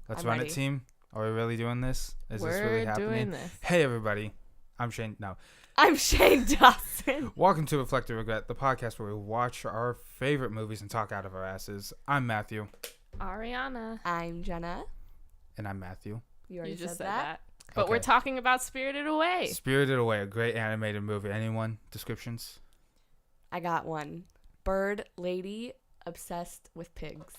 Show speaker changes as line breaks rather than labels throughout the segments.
Let's
I'm
run
ready.
it, team. Are we really doing this? Is
We're
this really happening?
doing this.
Hey, everybody. I'm Shane. No.
I'm Shane Dawson.
Welcome to Reflect and Regret, the podcast where we watch our favorite movies and talk out of our asses. I'm Matthew.
Ariana.
I'm Jenna.
And I'm Matthew.
You already
just
said that?
But
Okay.
we're talking about Spirited Away.
Spirited Away, a great animated movie. Anyone? Descriptions?
I got one. Bird lady obsessed with pigs.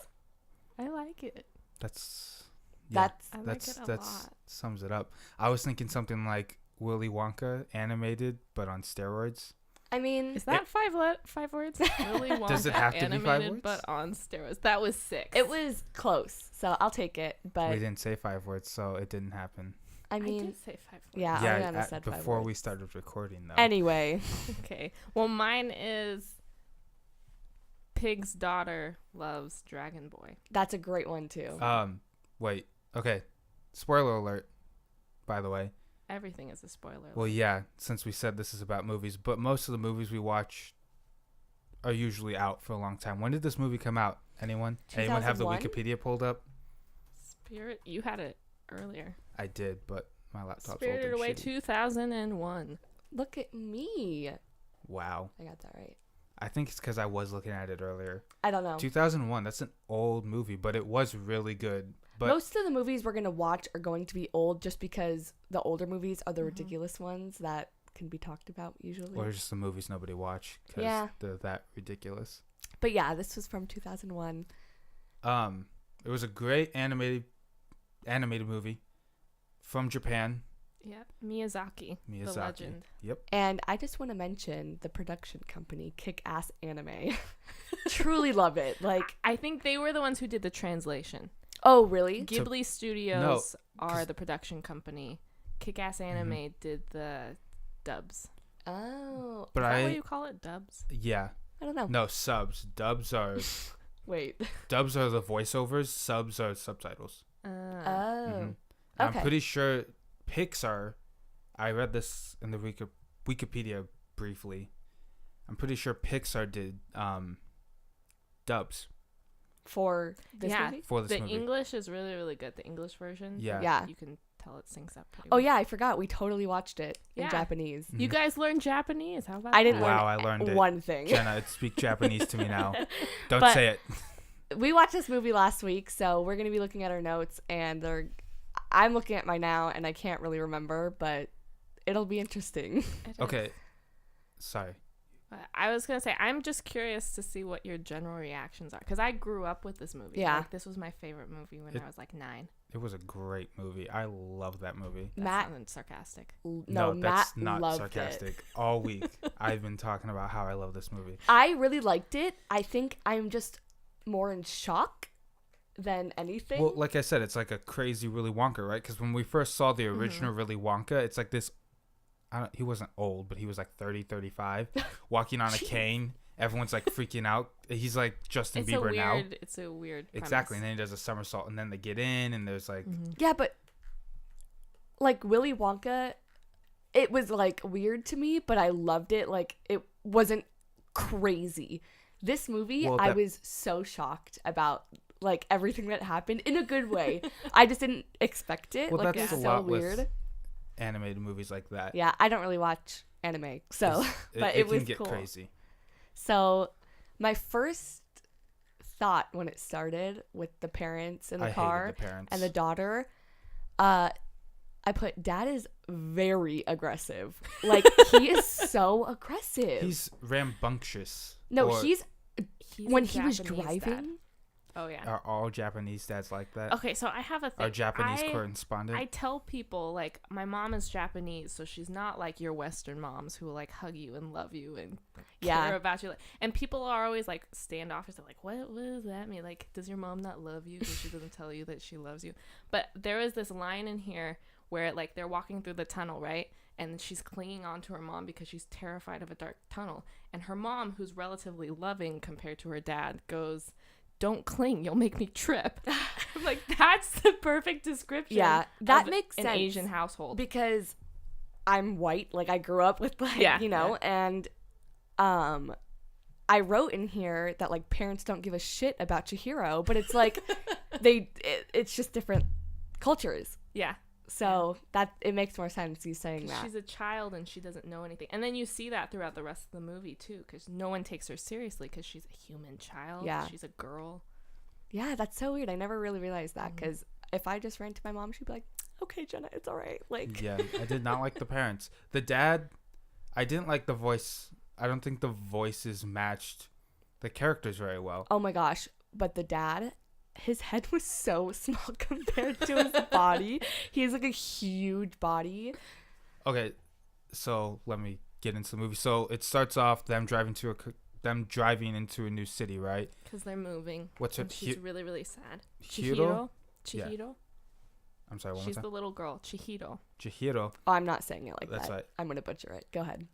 I like it.
That's...
That's
I like it a lot.
Sums it up. I was thinking something like Willy Wonka animated, but on steroids.
I mean,
Is that five words? Really Wonka
Does it have to be 5
animated,
words?
but on steroids. That was 6.
it was close, so I'll take it. But
We didn't say 5 words, so it didn't happen.
I
I
mean,
did say 5 words.
yeah, Ariana said 5
before we
words.
started recording, though.
Anyway,
Okay. Well, mine is Pig's daughter loves Dragon Boy.
that's a great one too.
Wait. Okay. Spoiler alert, by the way.
Everything is a spoiler.
Well, yeah, since we said this is about movies, but most of the movies we watch are usually out for a long time. When did this movie come out? Anyone? Anyone have the
2001?
Wikipedia pulled up?
Spirit. You had it earlier.
I did, but my laptop's
Spirited
old
Away
and shitty.
2001.
Look at me.
Wow.
I got that right.
I think it's because I was looking at it earlier.
I don't know.
2001, that's an old movie, but it was really good. But
Most of the movies we're going to watch are going to be old just because the older movies are the ridiculous ones that can be talked about usually.
or just the movies nobody watch because
Yeah.
they're that ridiculous.
But yeah, this was from 2001.
It was a great animated movie from Japan.
Yep. Miyazaki. The
Miyazaki.
legend.
Yep.
And I just want to mention the production company, Kick-Ass Anime. Truly love it. Like,
I think they were the ones who did the translation.
oh, really?
Ghibli Studios are the production company. Kick-Ass Anime did the dubs.
Oh,
But
Is that what you call it? Dubs?
yeah.
I don't know.
No, subs. Dubs are
Wait.
the voiceovers. Subs are subtitles.
Oh.
Mhm.
Okay.
I'm pretty sure Pixar. I read this in the Wikipedia briefly. I'm pretty sure Pixar did dubs
For this
Yeah.
movie?
for this
The
movie.
English is really, really good. The English version.
Yeah.
Yeah.
You can tell it syncs up pretty
Oh,
well.
yeah, I forgot. We totally watched it in
Yeah.
Japanese.
Mhm.
You guys learned Japanese. How about
I didn't
that?
Wow,
learn
I learned it.
one thing.
Jenna, speak Japanese to me now. Don't
But-
say it.
We watched this movie last week, so we're going to be looking at our notes, and I'm looking at mine now, and I can't really remember, but it'll be interesting.
It is.
Okay. Sorry.
But I was going to say, I'm just curious to see what your general reactions are. Because I grew up with this movie.
Yeah.
Like, this was my favorite movie when I was like 9.
It was a great movie. I love that movie.
That
Matt-
sounded sarcastic.
No,
that's
Matt
not
loved
sarcastic.
it.
All week, I've been talking about how I love this movie.
I really liked it. I think I'm just more in shock than anything.
Well, like I said, it's like a crazy Willy Wonka, right? Because when we first saw the original Willy Wonka, it's like this. He wasn't old, but he was like 30, 35, walking on a cane. Everyone's like freaking out. He's like Justin Bieber now.
It's a weird
Exactly. And
premise.
then he does a somersault, and then they get in, and there's like,
Yeah, but like Willy Wonka, it was like weird to me, but I loved it. Like it wasn't crazy. This movie,
Well,
I
that-
was so shocked about like everything that happened in a good way. I just didn't expect it.
well,
like
that's
it's
a
so
lot
weird.
with animated movies like that.
Yeah, I don't really watch anime, so but
it
it was
can get
cool.
crazy.
So my first thought when it started with the parents in the
I
car
hated the parents.
and the daughter, I put dad is very aggressive. Like he is so aggressive.
He's rambunctious.
no,
Or
he's
He's
when
a
he was
Japanese
driving.
dad. Oh, yeah.
Are all Japanese dads like that?
Okay, so I have a thing.
Are Japanese
I
correspondent?
tell people, like, my mom is Japanese, so she's not like your Western moms who will, like, hug you and love you and
Yeah.
care about you. And people are always, like, standoffish. They're like, what does that mean? Like, does your mom not love you because she doesn't tell you that she loves you? But there is this line in here where, like, they're walking through the tunnel, right? And she's clinging on to her mom because she's terrified of a dark tunnel. And her mom, who's relatively loving compared to her dad, goes, don't cling, you'll make me trip. I'm like, that's the perfect description.
Yeah, that
of
makes
an
sense.
Asian household.
Because I'm white, like I grew up with like,
Yeah,
you know, and I wrote in here that like parents don't give a shit about Chihiro, but it's like it's just different cultures.
Yeah.
So that it makes more sense you saying
'Cause
that.
she's a child and she doesn't know anything. And then you see that throughout the rest of the movie, too, because no one takes her seriously because she's a human child.
Yeah.
She's a girl.
Yeah, that's so weird. I never really realized that because if I just ran to my mom, she'd be like, okay, Jenna, it's all right. Like,
Yeah, I did not like the parents. The dad, I didn't like the voice. I don't think the voices matched the characters very well.
oh my gosh. But the dad, his head was so small compared to his body. He has like a huge body.
Okay, so let me get into the movie. So it starts off them driving into a new city, right?
Because they're moving.
What's her?
And she's really, really sad.
Chihiro?
Chihiro?
Yeah. I'm sorry, one
She's
more
the
time.
little girl, Chihiro.
Chihiro.
Oh, I'm not saying it like
That's
that.
right.
I'm going to butcher it. Go ahead.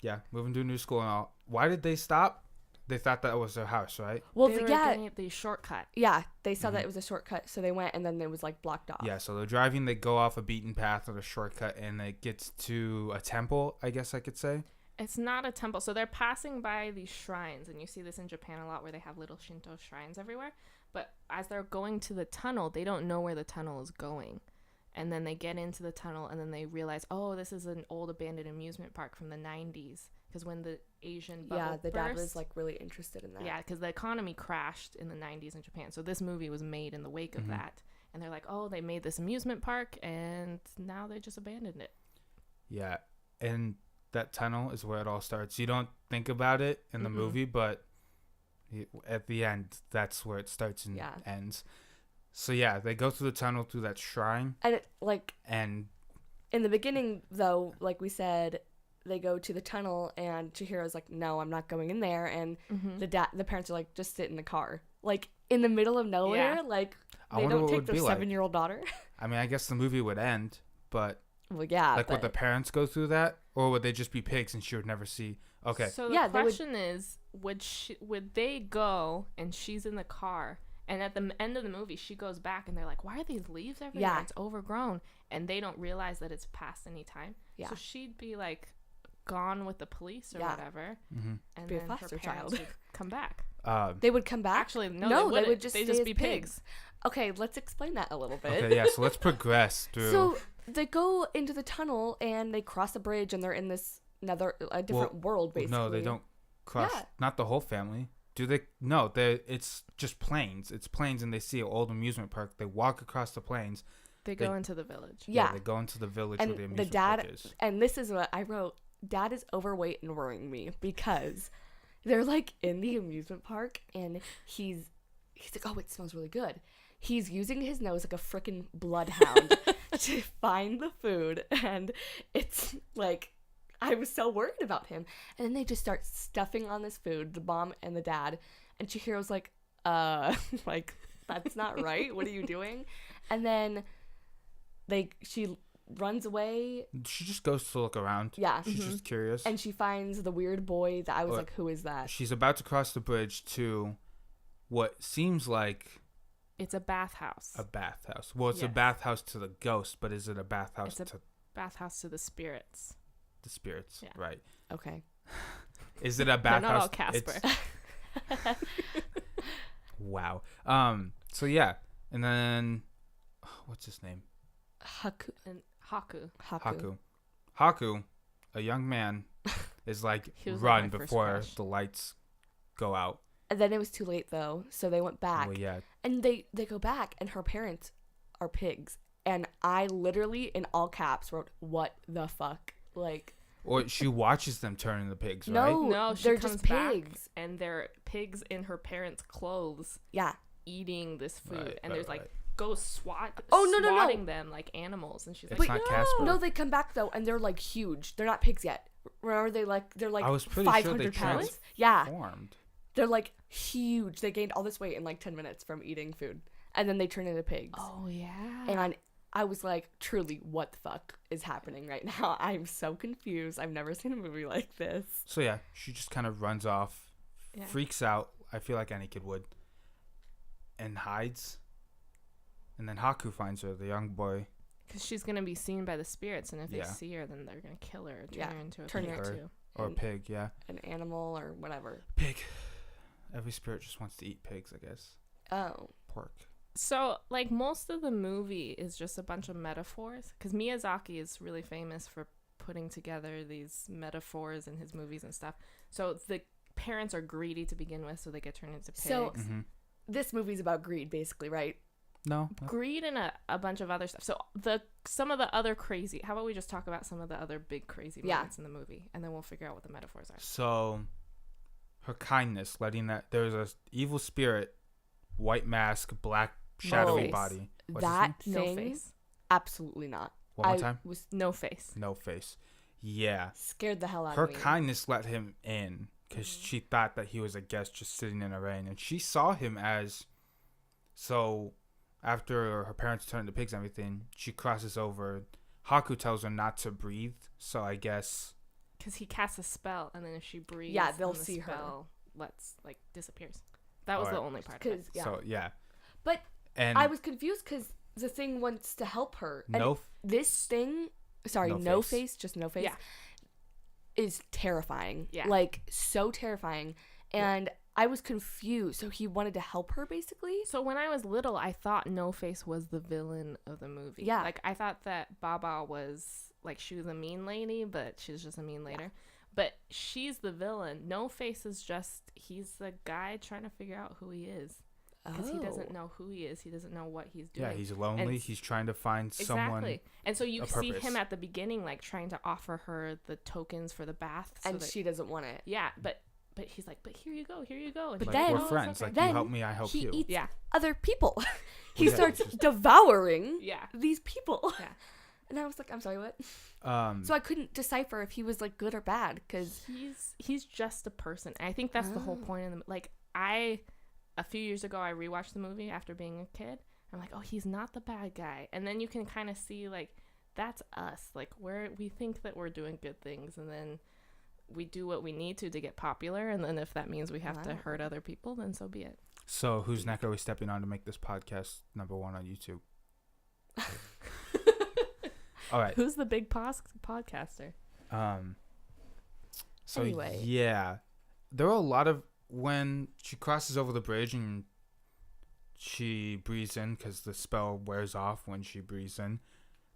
Yeah, moving to a new school and all. Why did they stop? They thought that was their house, right?
Well,
They were
yeah.
getting the shortcut.
Yeah, they saw that it was a shortcut, so they went and then it was like blocked off.
Yeah, so they're driving, they go off a beaten path on a shortcut, and it gets to a temple, I guess I could say.
It's not a temple. So they're passing by these shrines, and you see this in Japan a lot where they have little Shinto shrines everywhere. But as they're going to the tunnel, they don't know where the tunnel is going. And then they get into the tunnel, and then they realize, oh, this is an old abandoned amusement park from the 90s. Because when the Asian bubble
Yeah, the dad was
burst-
like really interested in that.
Yeah, because the economy crashed in the 90s in Japan. So this movie was made in the wake of that. And they're like, oh, they made this amusement park, and now they just abandoned it.
Yeah, and that tunnel is where it all starts. You don't think about it in the movie, but at the end, that's where it starts and ends. So yeah, they go through the tunnel through that shrine.
And it, like,
And
in the beginning, though, like we said, they go to the tunnel, and Chihiro's like, "No, I'm not going in there." And the parents are like, "Just sit in the car." Like in the middle of nowhere,
Yeah.
like
I
they
wonder
don't
what it
take
would
their
be like.
7-year-old daughter.
I mean, I guess the movie would end, but
Well, yeah,
like, would
but
the parents go through that, or would they just be pigs and she would never see? Okay,
So the
Yeah, they would-
question is, would they go and she's in the car, and at the end of the movie she goes back and they're like, why are these leaves everywhere?
Yeah.
It's overgrown, and they don't realize that it's past any time.
Yeah.
So she'd be like gone with the police or
Yeah.
whatever, and
Be a
then her
foster
parents
child.
would come back.
they would come back.
Actually, no,
they
wouldn't.
would just
They'd
stay
just
as
be pigs.
Okay, let's explain that a little bit.
okay, yeah. So let's progress through.
So they go into the tunnel and they cross a bridge and they're in this a different world basically.
No, they don't cross.
Yeah.
Not the whole family. Do they? No, it's just plains. It's plains, and they see an old amusement park. They walk across the plains.
They go into the village.
Yeah.
They go into the village
And
where the
the
amusement
dad
park is.
and this is what I wrote. Dad is overweight and worrying me because they're like in the amusement park and he's like, oh, it smells really good. He's using his nose like a freaking bloodhound to find the food, and it's like I was so worried about him. And then they just start stuffing on this food, the mom and the dad, and Chihiro's like, like that's not right. What are you doing? And then she runs away.
She just goes to look around.
Yeah.
She's just curious.
And she finds the weird boy that I was like, who is that?
She's about to cross the bridge to what seems like
It's a bathhouse.
a bathhouse. Well, it's a
Yes.
bathhouse to the ghost, but is it a bathhouse
It's a
to
bathhouse to the spirits.
the spirits?
Yeah.
Right.
Okay.
Is it a
They're
bathhouse?
not all Casper.
Wow. So yeah, and then what's his name?
And Haku.
Haku, a young man, is like
He was, like,
run
my first
before
crush.
the lights go out.
And then it was too late though, so they went back.
Well, yeah.
And they go back, and her parents are pigs. And I literally, in all caps, wrote, "What the fuck?" Like,
Or she watches them turn into pigs, right?
no,
No, she
they're
comes
just
back,
pigs.
and they're pigs in her parents' clothes
Yeah.
eating this food,
Right,
and
right,
there's like
right.
ghosts
Oh, no, no, no.
swatting them like animals, and she's
It's
like,
not
no.
Casper.
No, they come back though, and they're like huge. They're not pigs yet. Remember, they're like
I was pretty sure
500
they
pounds. Yeah,
Formed.
they're like huge. They gained all this weight in like 10 minutes from eating food, and then they turn into pigs.
Oh yeah.
And I was like, truly, what the fuck is happening right now? I'm so confused. I've never seen a movie like this.
So yeah, she just kind of runs off,
Yeah.
freaks out. I feel like any kid would, and hides. And then Haku finds her, the young boy.
Because she's gonna be seen by the spirits, and if
Yeah.
they see her, then they're gonna kill her, or turn
Yeah,
her into a
turn
pig
her-
too.
Or a
And-
pig, yeah.
An animal or whatever.
Pig. Every spirit just wants to eat pigs, I guess.
Oh.
Pork.
So, like, most of the movie is just a bunch of metaphors. Because Miyazaki is really famous for putting together these metaphors in his movies and stuff. So, the parents are greedy to begin with, so they get turned into pigs.
So, this movie's about greed, basically, right?
No.
Greed and a bunch of other stuff. So, some of the other crazy... How about we just talk about some of the other big crazy moments in the movie, and then we'll figure out what the metaphors are.
So, her kindness, letting that... There's a evil spirit, white mask, black shadowy body. What's
That
his
thing,
No face.
absolutely not.
One more time?
Was
No face.
No face. Yeah.
scared the hell out
Her
of me.
kindness let him in because she thought that he was a guest just sitting in the rain. And she saw him as... So, after her parents turned to pigs and everything, she crosses over. Haku tells her not to breathe. So, I guess...
Because he casts a spell, and then if she breathes,
they'll
then the
see her.
spell disappears. That was the only part of it.
So, yeah.
But
And
I was confused because the thing wants to help her. And
no...
this thing, sorry,
No
no
face.
face, just no face,
Yeah.
is terrifying.
Yeah.
Like, so terrifying. And I was confused. So he wanted to help her, basically?
So when I was little, I thought No Face was the villain of the movie.
Yeah.
Like, I thought that Baba was, like, she was a mean lady, but she's just a mean later. But she's the villain. No Face is just, he's the guy trying to figure out who he is. Because he doesn't know who he is. He doesn't know what he's doing.
Yeah, he's lonely.
And
He's trying to find someone.
Exactly. And so you
a
see
purpose.
him at the beginning, like, trying to offer her the tokens for the bath. So
And
that,
she doesn't want it.
yeah, but he's like, but here you go. And
But
she's
then-
like,
We're
"Oh, it's
friends.
okay."
Like,
Then
you help me, I help
he
you.
eats
Yeah.
other people. He
Yeah,
starts
just-
devouring
Yeah.
these people.
Yeah.
And I was like, I'm sorry, what?
Um,
So I couldn't decipher if he was, like, good or bad, because...
He's just a person. And I think that's the whole point of the, like, a few years ago, I rewatched the movie after being a kid. I'm like, oh, he's not the bad guy. And then you can kind of see, like, that's us. Like, we think that we're doing good things, and then we do what we need to get popular. And then if that means we have to hurt other people, then so be it.
so whose neck are we stepping on to make this podcast #1 on YouTube? All right.
Who's the big podcaster?
So
Anyway.
yeah, there were a lot of when she crosses over the bridge and she breathes in because the spell wears off when she breathes in.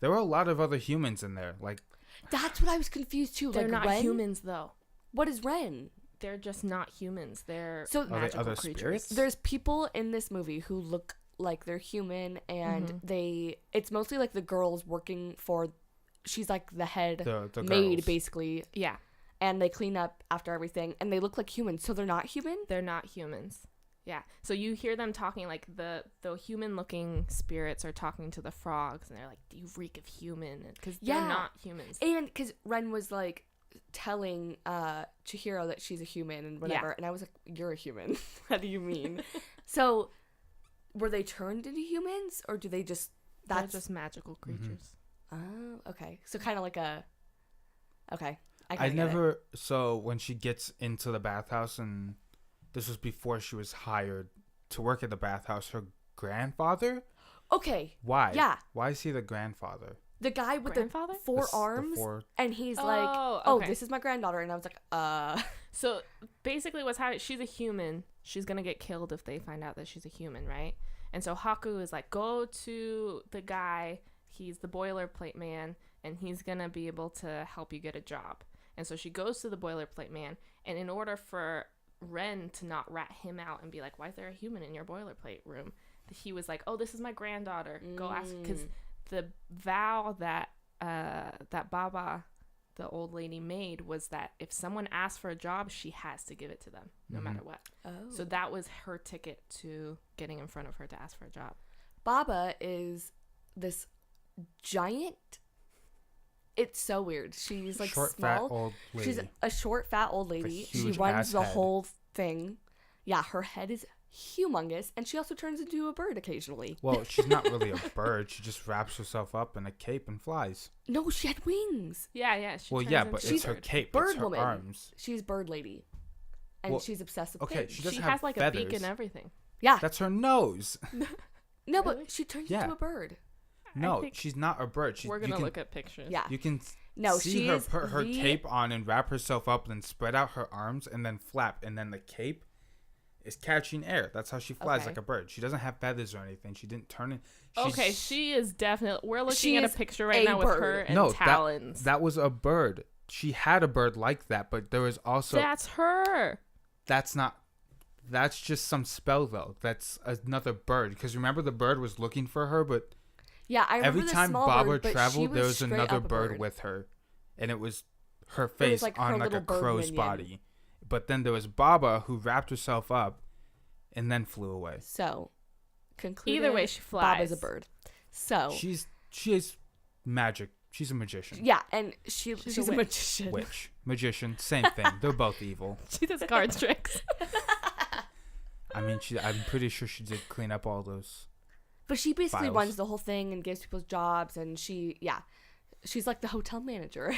There were a lot of other humans in there. Like
That's what I was confused, too.
They're
like,
not
Ren?
humans, though.
What is Ren?
They're just not humans. They're
So-
Are they
magical
other
creatures.
spirits?
There's people in this movie who look like they're human, and it's mostly, like, the girls working for... She's, like, the head
the
maid,
girls.
basically.
Yeah,
And they clean up after everything, and they look like humans. So they're not human?
they're not humans. Yeah. So you hear them talking, like, the human-looking spirits are talking to the frogs, and they're like, "You reek of human," because they're
Yeah.
not humans.
And because Ren was, like, telling Chihiro that she's a human and whatever. And I was like, you're a human. What do you mean? So were they turned into humans, or do they just...
They're just magical creatures.
Oh, okay. So kind of like a... Okay.
I
kinda get it.
never. So when she gets into the bathhouse, and this was before she was hired to work at the bathhouse, her grandfather.
Okay.
Why?
Yeah.
Why is he the grandfather?
The guy with
Grandfather?
the four
The
arms,
four-
and he's
Oh,
like, "Oh,
okay.
this is my granddaughter," and I was like,
So basically, what's happening? She's a human. She's gonna get killed if they find out that she's a human, right? And so Haku is like, go to the guy. He's the boilerplate man, and he's gonna be able to help you get a job. And so she goes to the boilerplate man, and in order for Ren to not rat him out and be like, "Why is there a human in your boilerplate room?" He was like, "Oh, this is my granddaughter. Go ask," because the vow that that Baba, the old lady, made was that if someone asked for a job, she has to give it to them, no matter what.
"Oh."
So that was her ticket to getting in front of her to ask for a job.
Baba is this giant. It's so weird. She's like
short,
small.
fat old lady.
She's a short, fat old lady. She
huge
runs
ass
the
head.
whole thing. Yeah, her head is humongous, and she also turns into a bird occasionally.
Well, she's not really a bird. She just wraps herself up in a cape and flies.
No, she had wings.
Yeah. She
Well,
turns
yeah,
into
but
a
it's her
bird.
cape.
Bird
it's her
woman.
arms.
She's bird lady, and
Well,
she's obsessed with
okay,
pigs.
she doesn't
She
have
has like
feathers.
a beak and everything.
Yeah,
That's her nose.
no,
Really?
but she turns
Yeah.
into a bird.
No,
think
she's not a bird.
We're
you
gonna
can,
look at pictures.
Yeah,
You can
no,
see
she
her
is
put her
the-
cape on and wrap herself up, and then spread out her arms and then flap, and then the cape is catching air. That's how she flies,
Okay.
like a bird. She doesn't have feathers or anything. She didn't turn it.
Okay, she is definitely. We're looking
She
at a
is
picture right
a
now with
bird.
her and
No,
talons.
that was a bird. She had a bird like that, but there was also
That's her.
that's not. That's just some spell though. That's another bird. Because remember, the bird was looking for her, but
Yeah, I remember
every
the
time
small
Baba
bird, but she
traveled, there was
straight
another
up a
bird with her, and it was her
was
face
like
on
her
like a
little bird
crow's
minion.
body. But then there was Baba who wrapped herself up, and then flew away.
So, concluded,
Either way, she flies.
Baba's a bird. So
She is magic. She's a magician.
yeah, and she's
a
a
witch.
magician.
Witch, magician, same thing. They're both evil.
She does card tricks.
I mean, I'm pretty sure she did clean up all those.
But she basically
Files.
runs the whole thing and gives people jobs, and she's like the hotel manager.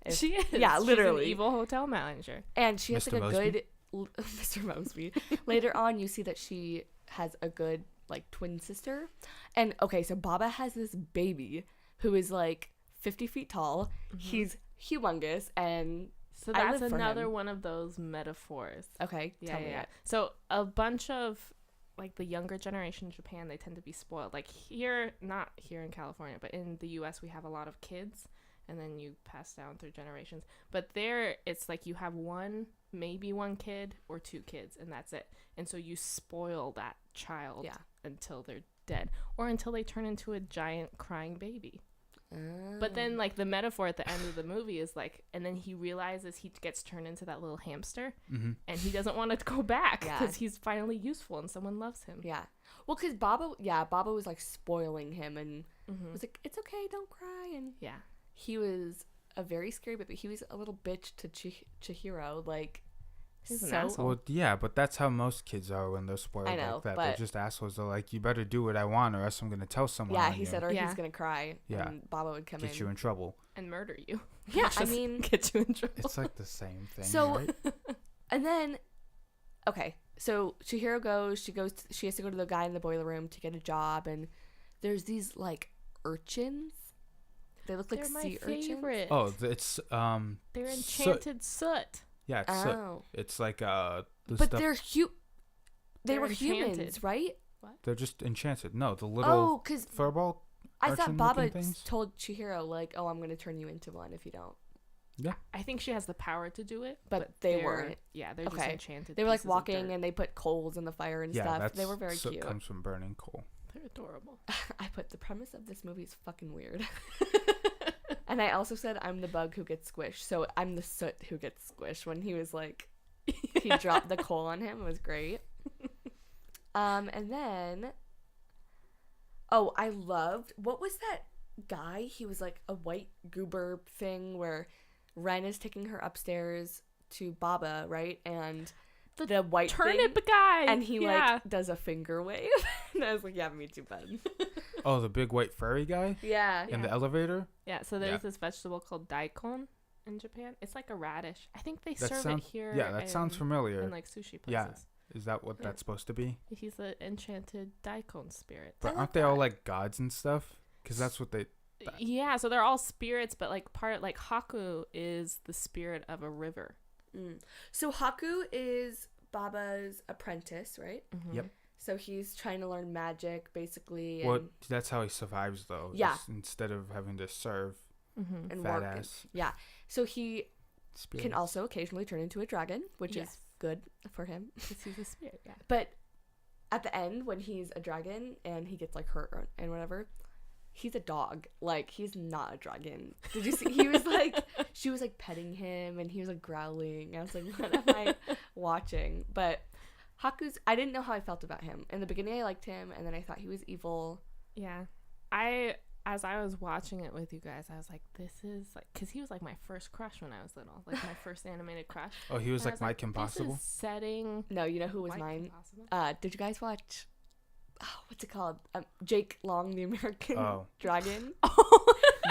She is.
Yeah,
She's
literally.
an evil hotel manager.
And she has
Mr.
like a
Mosby?
good Mr. Mosby. Later on, you see that she has a good like twin sister. And okay, so Baba has this baby who is like 50 feet tall. He's humongous, and
So
I
that's
live for
another
him.
one of those metaphors.
okay, tell me that.
So a bunch of like the younger generation in Japan, they tend to be spoiled. Like here, not here in California, but in the US, we have a lot of kids, and then you pass down through generations. But there, it's like you have maybe one kid or two kids, and that's it. And so you spoil that child
Yeah.
until they're dead, or until they turn into a giant crying baby. But then, like, the metaphor at the end of the movie is like, and then he realizes he gets turned into that little hamster, and he doesn't want to go back
Yeah.
because he's finally useful and someone loves him.
Yeah. Well, because Baba was like spoiling him and was like, it's okay, don't cry. And
Yeah.
he was a very scary baby. He was a little bitch to Chihiro. Like,
He's an
so.
asshole.
Well, yeah, but that's how most kids are when they're spoiled
I know,
like that.
but-
They're just assholes. They're like, you better do what I want, or else I'm gonna tell someone.
Yeah,
on
he
you.
said, or
Yeah.
he's going to cry.
Yeah.
And Baba would come
Get
in.
you in trouble.
And murder you.
Yeah, I
Just
mean.
get you in trouble.
It's like the same thing,
So,
right?
and then, okay, so Chihiro goes, she has to go to the guy in the boiler room to get a job, and there's these, like, urchins. They look like
They're my
sea urchins.
favorite.
Oh, it's
They're
soot.
enchanted soot.
Yeah, it's soot.
Oh.
It's like the
But
stuff.
they
They're
were humans,
enchanted.
right?
They're just enchanted. No, the little
Oh, because
furball.
I thought
urchin
Baba
looking things?
told Chihiro, like, oh, I'm going to turn you into one if you don't.
I think she has the power to do it,
But they
they're-
weren't.
Yeah, they're just
Okay.
enchanted.
They were, like,
pieces of
walking,
dirt.
and they put coals in the fire and
Yeah,
stuff.
that's
They were very
soot
cute.
comes from burning coal.
They're adorable.
I put the premise of this movie is fucking weird. And I also said I'm the bug who gets squished. So I'm the soot who gets squished when he was like, he dropped the coal on him. It was great. And then, oh, I loved, what was that guy? He was like a white goober thing where Ren is taking her upstairs to Baba, right? And the white
Turnip
thing,
guy.
and he
yeah.
like does a finger wave. And I was like, yeah, me too, bud.
Oh, the big white furry guy
Yeah.
in the elevator.
Yeah, so there's
Yeah.
this vegetable called daikon in Japan. It's like a radish. I think they
That
serve
sounds
it here.
yeah, that sounds familiar.
In like sushi places.
Yeah. Is that what
Yeah.
that's supposed to be?
He's the enchanted daikon spirit.
But
love
aren't they all
that.
like gods and stuff? Because that's what they. That-
Yeah, so they're all spirits, but like like Haku is the spirit of a river.
So Haku is Baba's apprentice, right?
Yep.
So he's trying to learn magic, basically. And,
Well, that's how he survives, though.
Yeah.
Just instead of having to serve
Mm-hmm.
and
fat
work. And,
ass
yeah. So he
spirits.
can also occasionally turn into a dragon, which
Yes.
is good for him.
Because he's a spirit, yeah.
But at the end, when he's a dragon and he gets like hurt and whatever, he's a dog. Like, he's not a dragon. Did you see? He was like, she was like petting him and he was like growling. I was like, what am I watching? But Haku's, I didn't know how I felt about him. In the beginning, I liked him, and then I thought he was evil.
Yeah. As I was watching it with you guys, I was like, this is like, because he was like my first crush when I was little. Like my first animated crush.
Oh, he was
And I
like Mike Impossible.
This is setting.
No, you know who was
Mike
mine?
Impossible?
Did you guys watch, what's it called? Jake Long, the American
Oh.
Dragon?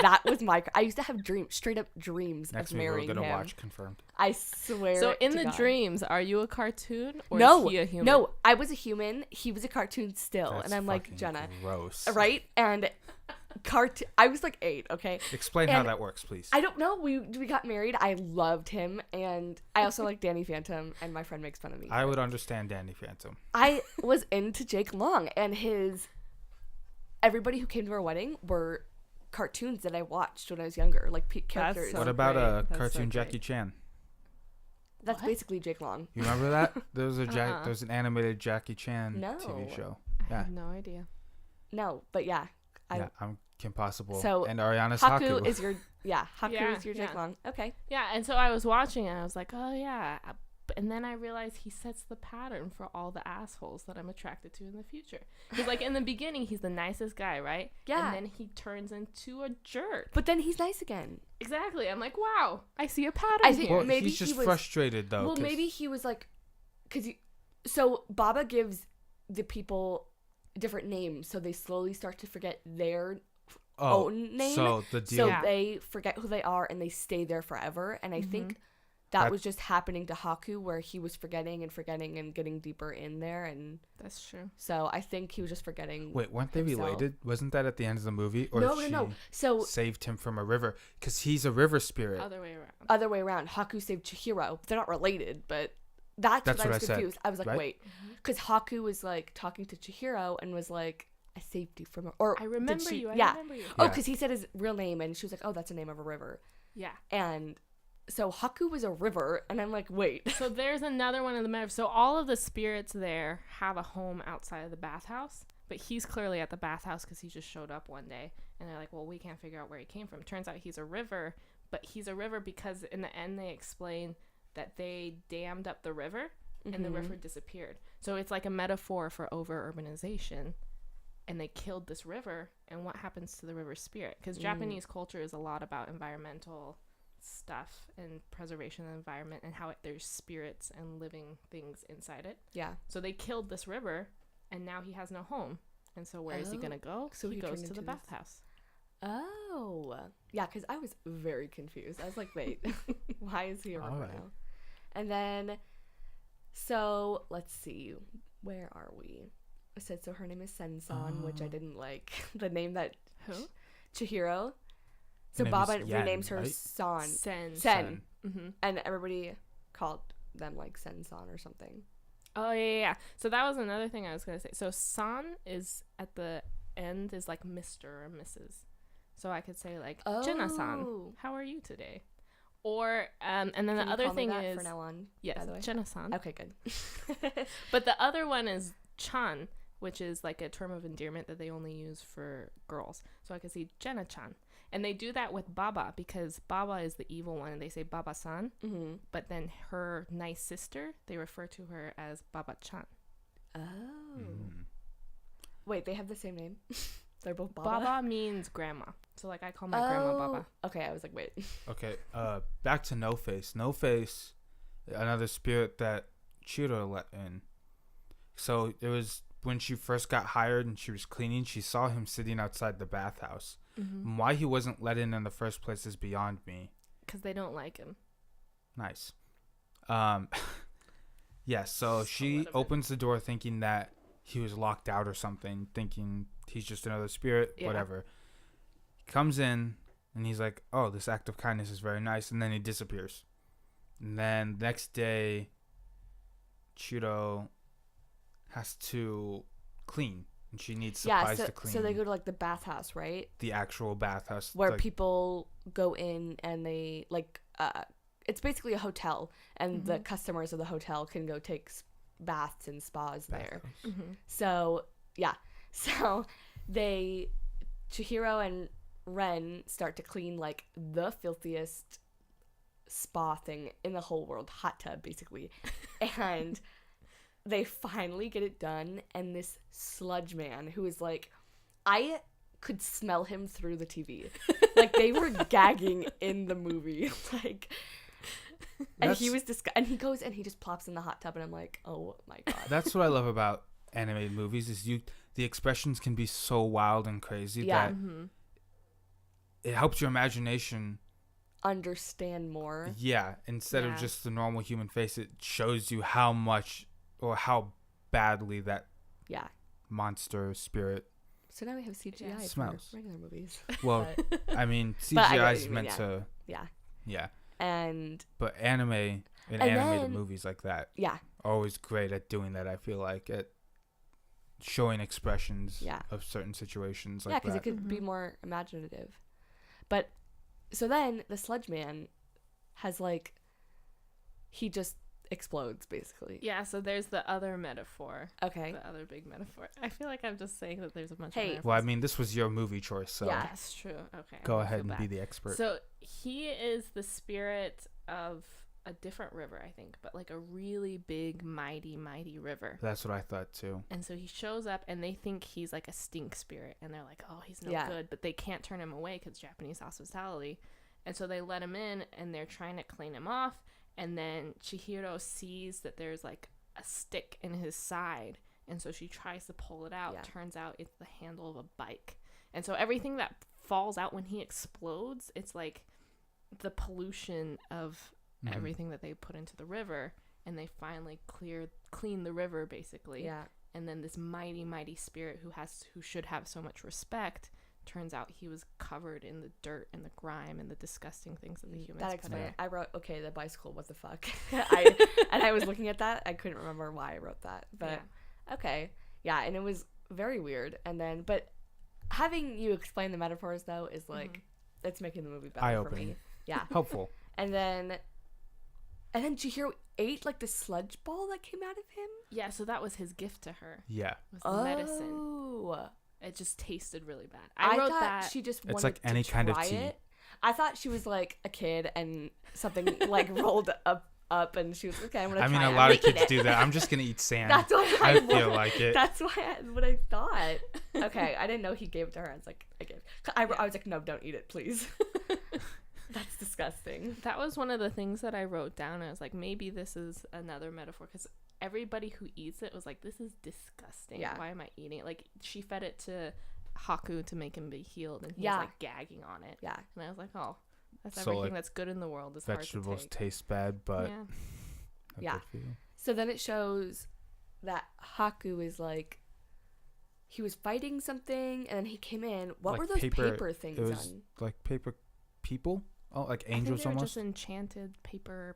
That was my, I used to have straight up dreams
Next
of
movie we're
marrying
gonna
him.
watch confirmed.
I swear.
So in
to
the
God.
dreams, are you a cartoon or
No,
is he a human?
no, I was a human. He was a cartoon still,
That's
and I'm like,
fucking
Jenna,
gross.
right? And I was like 8, okay?
Explain how
And
that works, please.
I don't know. We got married. I loved him, and I also like Danny Phantom, and my friend makes fun of me.
I would understand Danny Phantom.
I was into Jake Long, and everybody who came to our wedding were cartoons that I watched when I was younger, like characters.
so
What about
great.
a
That's
cartoon
so
Jackie
great.
Chan?
That's
What?
basically Jake Long.
You remember that? There was there's an animated Jackie Chan
No.
TV show.
I
Yeah.
have no idea.
No, but yeah.
Yeah, I'm Kim Possible.
So,
and Ariana's
Haku
Haku.
is your Haku
Yeah,
is your Jake
yeah.
Long. Okay.
Yeah, and so I was watching it, and I was like, oh yeah. And then I realized he sets the pattern for all the assholes that I'm attracted to in the future. Because like in the beginning, he's the nicest guy, right?
Yeah.
And then he turns into a jerk.
But then he's nice again.
Exactly. I'm like, wow, I see a pattern
I think
here.
Well,
maybe
he's just
he was-
frustrated though.
Well,
'cause-
maybe he was like, so Baba gives the people different names, so they slowly start to forget their own name.
So the deal.
So
Yeah.
they forget who they are and they stay there forever. And I think
That-
that was just happening to Haku, where he was forgetting and getting deeper in there. And
That's true.
so I think he was just forgetting.
Wait, weren't they
himself.
related? Wasn't that at the end of the movie? Or
No.
she
So
saved him from a river? Because he's a river spirit.
Other way around.
other way around, Haku saved Chihiro. They're not related, but that's what I was
I said,
confused. I was like,
right?
wait, because Haku was like talking to Chihiro and was like, I saved you from a, or
I
did
remember
she-
you. I
yeah.
remember you.
Oh,
Yeah.
because he said his real name, and she was like, oh, that's the name of a river.
Yeah.
And so Haku was a river, and I'm like, wait.
So there's another one in the metaphor. So all of the spirits there have a home outside of the bathhouse, but he's clearly at the bathhouse because he just showed up one day, and they're like, well, we can't figure out where he came from. Turns out he's a river, but he's a river because in the end they explain that they dammed up the river and the
Mhm.
river disappeared. So it's like a metaphor for over urbanization, and they killed this river, and what happens to the river spirit? Because Japanese culture is a lot about environmental stuff and preservation of the environment and how there's spirits and living things inside it.
Yeah.
So they killed this river, and now he has no home. And so where is he
Oh.
gonna go?
So
he
he
goes
turned
to the
into this-
bathhouse.
Oh. Yeah, because I was very confused. I was like, wait, why is he a river
Alright.
now? And then, so let's see, where are we? I said, so her name is Sensan, which I didn't like. The name that
Who?
Chihiro.
Her
So
name
Baba
is Yen,
renames her
right?
San.
Sen.
Sen.
Mm-hmm.
And everybody called them like Sensan or something.
Oh yeah. So that was another thing I was gonna say. So San is at the end is like Mr. or Mrs. So I could say like Jenna-san,
Oh.
how are you today? Or and then
Can
the
you
other
call me
thing
that
is
from now on,
yes,
by the way?
Jenna-san.
Okay, good.
But the other one is Chan, which is like a term of endearment that they only use for girls. So I could say Jenna-chan. And they do that with Baba because Baba is the evil one and they say Baba-san.
Mm-hmm.
But then her nice sister, they refer to her as Baba-chan.
Oh.
Mm.
Wait, they have the same name? They're both Baba?
Baba means grandma. So like I call my grandma Baba.
Okay, I was like, wait.
Okay, back to No Face. No Face, another spirit that Chiro let in. So it was when she first got hired and she was cleaning, she saw him sitting outside the bathhouse.
Mm-hmm.
Why he wasn't let in the first place is beyond me.
Because they don't like him.
Nice. Yeah, so she
Somewhat of it.
opens the door thinking that he was locked out or something, thinking he's just another spirit,
Yeah.
whatever. Comes in and he's like, oh, this act of kindness is very nice, and then he disappears. And then next day, Chiro has to clean, and she needs supplies to clean
so they go to like the bathhouse, right?
the actual bathhouse.
Where
like,
people go in and they like it's basically a hotel, and the
Mhm.
customers of the hotel can go take baths and spas there.
bathhouse.
Mm-hmm.
So yeah, so Chihiro and Ren start to clean like the filthiest spa thing in the whole world, hot tub basically, and they finally get it done. And this sludge man who is like, I could smell him through the TV, like they were gagging in the movie, like. And he was and he goes and he just plops in the hot tub, and I'm like, oh my god.
That's what I love about animated movies is the expressions can be so wild and crazy
Yeah.
that
Mm-hmm.
it helps your imagination.
Understand more.
Yeah, instead
Yeah.
of just the normal human face, it shows you how much or how badly that
Yeah.
monster spirit
So now we have CGI for
Smells.
regular movies.
Well,
But-
I mean,
But I get
CGI
what
is
you mean,
meant
yeah.
to,
yeah.
yeah.
And
But anime and animated
then-
movies like that
yeah.
are always great at doing that. I feel like at showing expressions
Yeah.
of certain situations
Yeah,
like
because it
that.
could be more imaginative. But so then the sludge man has like he just explodes basically.
Yeah, so there's the other metaphor.
Okay.
The other big metaphor. I feel like I'm just saying that there's a bunch
Hey.
of metaphors.
Well, I mean, this was your movie choice, so
Yeah.
That's true. Okay.
go
I
ahead
feel
and be
bad.
the expert.
So he is the spirit of a different river, I think, but like a really big, mighty, mighty river.
That's what I thought too.
And so he shows up and they think he's like a stink spirit and they're like, oh, he's no
Yeah.
good, but they can't turn him away because Japanese hospitality. And so they let him in and they're trying to clean him off. And then Chihiro sees that there's like a stick in his side. And so she tries to pull it out.
Yeah.
Turns out it's the handle of a bike. And so everything that falls out when he explodes, it's like the pollution of
Mhm.
everything that they put into the river. And they finally clean the river basically.
Yeah.
And then this mighty, mighty spirit who should have so much respect, turns out he was covered in the dirt and the grime and the disgusting things that the humans
That
put
explains
in.
it. I wrote, okay, the bicycle, what the fuck? I was looking at that. I couldn't remember why I wrote that. But okay. Yeah, and it was very weird. And then, but having you explain the metaphors, though, is like, it's making the movie better for
Eye-opening.
me. Yeah.
Helpful.
And then Chihiro ate like the sludge ball that came out of him.
Yeah, so that was his gift to her.
Yeah.
Was the medicine.
Oh.
It just tasted really bad.
I
wrote
thought
that.
she just
It's
wanted
like
to
any kind of
try
tea.
it. I thought she was like a kid and something like rolled up and she was okay. I'm gonna
I mean,
try
a
it.
lot
I'm
of kids
gonna eat
do
it.
that. I'm just gonna eat sand.
That's what
I feel like it.
That's what I thought. Okay, I didn't know he gave it to her. I was like, I was like, no, don't eat it, please. That's disgusting.
That was one of the things that I wrote down. I was like, maybe this is another metaphor because everybody who eats it was like, this is disgusting.
Yeah.
Why am I eating it? Like, she fed it to Haku to make him be healed, and he
Yeah.
was like gagging on it.
Yeah.
And I was like, oh, that's
So,
everything
like,
that's good in the world is hard to
Vegetables
take.
taste bad, but
Yeah.
they're
Yeah.
good for you.
So then it shows that Haku is like, he was fighting something, and then he came in. What
Like
were those paper things
It was
on?
like paper people. Oh, like
I think
angels
they were
almost.
just enchanted paper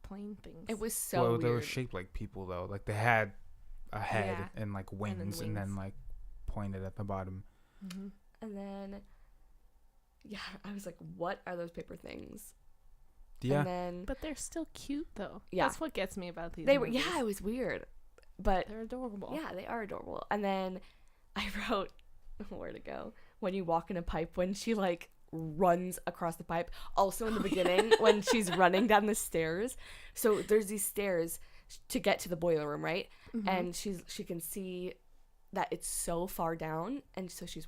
plane things.
It was so
Well,
weird.
they were shaped like people though. Like they had a head
Yeah.
and like wings, and then
wings.
like pointed at the bottom.
Mm-hmm.
And then, yeah, I was like, what are those paper things?
Yeah.
And then
But they're still cute though.
Yeah.
That's what gets me about these.
they were,
movies.
yeah, it was weird. But
They're adorable.
yeah, they are adorable. And then I wrote, where to go? When you walk in a pipe, when she like runs across the pipe. Also in the beginning, when she's running down the stairs. So there's these stairs to get to the boiler room, right?
Mhm.
And she can see that it's so far down, and so she's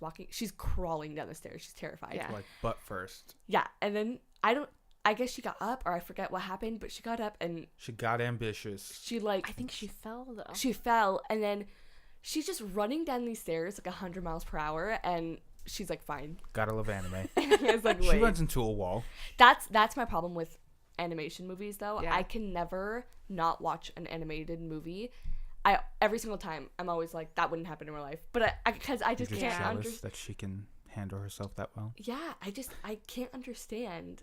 crawling down the stairs. She's terrified.
Yeah.
Like butt first.
Yeah, and then I guess she got up, or I forget what happened, but she got up and
She got ambitious.
she like
I think she fell though.
she fell, and then she's just running down these stairs like 100 miles per hour, and she's like fine.
Gotta love anime.
And I was like,
She
wait,
runs into a wall.
that's my problem with animation movies though.
Yeah.
I can never not watch an animated movie. Every single time I'm always like, that wouldn't happen in real life, but because I
You're
just
just
can't
jealous
understand.
that she can handle herself that well.
Yeah, I can't understand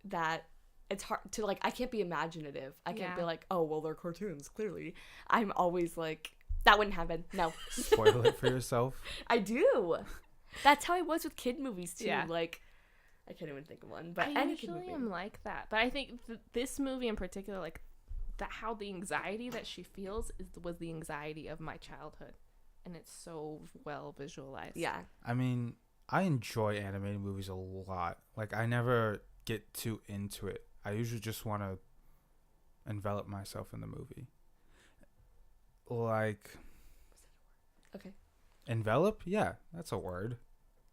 that. It's hard to like, I can't be imaginative. I can't be
Yeah.
like, oh well, they're cartoons, clearly. I'm always like, that wouldn't happen. No.
Spoil it for yourself.
I do. That's how I was with kid movies too.
Yeah.
Like, I can't even think of one, but
I
any kid
usually
movie.
am like that, but I think this movie in particular, like that, how the anxiety that she feels was the anxiety of my childhood, and it's so well visualized.
Yeah.
I mean, I enjoy animated movies a lot. Like, I never get too into it. I usually just want to envelop myself in the movie. Like,
Okay.
envelop? Yeah, that's a word.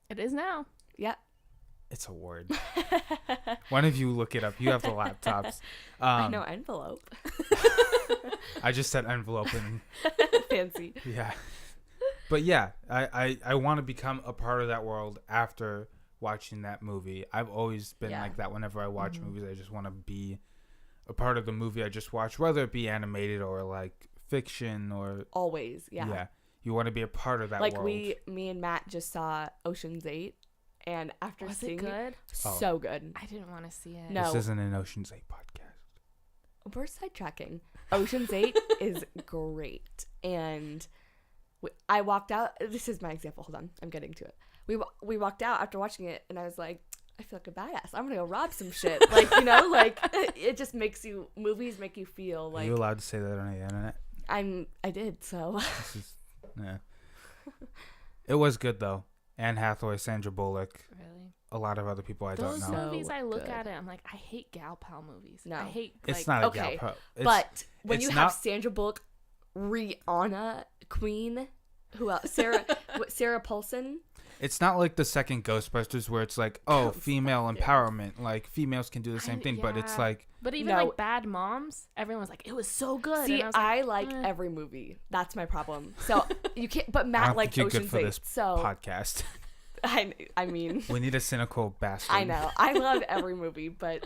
It is now.
Yeah.
It's a word. One of you look it up. You have the laptops.
I know envelope.
I just said envelope and
Fancy.
yeah. But yeah, I want to become a part of that world after watching that movie. I've always been
Yeah.
like that whenever I watch
Mhm.
movies. I just want to be a part of the movie I just watched, whether it be animated or like fiction or
Always. Yeah.
You want to be a part of that
like
world.
me and Matt just saw Ocean's 8, and after
Was
seeing
it good?
so good.
I didn't want to see it.
No.
This isn't an Ocean's 8 podcast.
We're sidetracking. Ocean's 8 is great, and I walked out. This is my example. Hold on, I'm getting to it. We walked out after watching it, and I was like, I feel like a badass. I'm gonna go rob some shit. Like, you know, like it just makes you. Movies make you feel like.
Are you allowed to say that on the internet?
I did so.
This is, yeah. It was good though. Anne Hathaway, Sandra Bullock,
Really?
a lot of other people I
Those
don't know.
movies, I look
good.
at it, I'm like, I hate gal pal movies.
No.
I hate.
It's
like,
not a
okay,
gal pro.
But when
it's
you
not-
have Sandra Bullock, Rihanna, Queen, who else? Sarah Paulson.
It's not like the second Ghostbusters where it's like, oh, female empowerment. Like, females can do the same thing, but it's
yeah.
like,
But even
No.
like Bad Moms, everyone's like, it was so good.
See,
and I was like,
I like
eh.
every movie. That's my problem. So you can't. But
I
Matt
don't
liked
think you're good
Ocean's
for
8.
this
So
podcast.
I mean,
We need a cynical bastard.
I know. I love every movie, but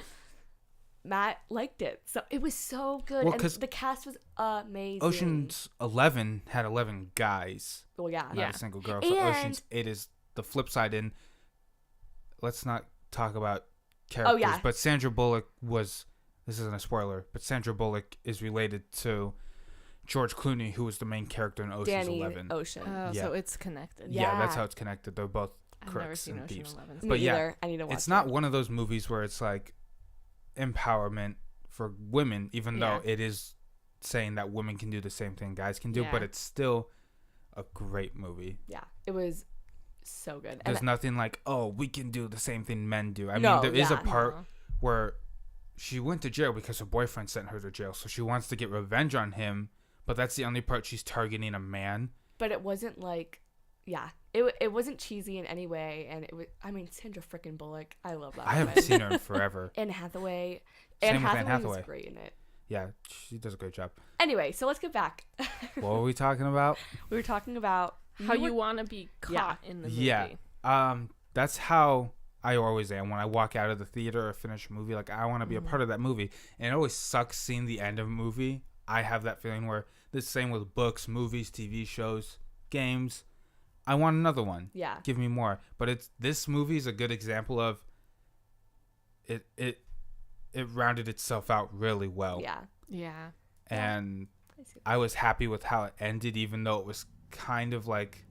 Matt liked it. So it was so good.
Well,
and
'cause
the cast was amazing.
Ocean's 11 had 11 guys,
Well, yeah.
not
Yeah.
a single girl. So
And-
Ocean's 8 is the flip side. And let's not talk about characters.
yeah.
But Sandra Bullock was, this isn't a spoiler, but Sandra Bullock is related to George Clooney, who was the main character in Ocean's
Danny
11.
Ocean.
Oh,
Yeah.
so it's connected.
Yeah.
Yeah, that's how it's connected. They're both
I've never
crooks
seen
and
Ocean
thieves.
11.
Me
But yeah,
either. I need to watch
It's not
it.
one of those movies where it's like empowerment for women, even though
Yeah.
it is saying that women can do the same thing guys can do,
Yeah.
but it's still a great movie.
Yeah, it was so good.
There's
And
nothing like, oh, we can do the same thing men do. I
No,
mean, there is a
yeah.
part
No.
where she went to jail because her boyfriend sent her to jail, so she wants to get revenge on him, but that's the only part she's targeting a man.
but it wasn't like, yeah, it wasn't cheesy in any way, and it was. I mean, Sandra frickin' Bullock, I love that.
I haven't
woman.
seen her in forever.
Anne Hathaway.
Same
Anne
with Anne
Hathaway was
Hathaway.
great in it.
Yeah, she does a great job.
Anyway, so let's get back.
What were we talking about?
We were talking about
How you
were-
want to be caught in the movie.
Yeah. That's how I always am when I walk out of the theater or finish a movie. Like, I want to be a part of that movie, and it always sucks seeing the end of a movie. I have that feeling where the same with books, movies, TV shows, games. I want another one.
Yeah.
Give me more. But this movie is a good example of it rounded itself out really well.
Yeah.
Yeah.
And
I see.
I was happy with how it ended, even though it was kind of like,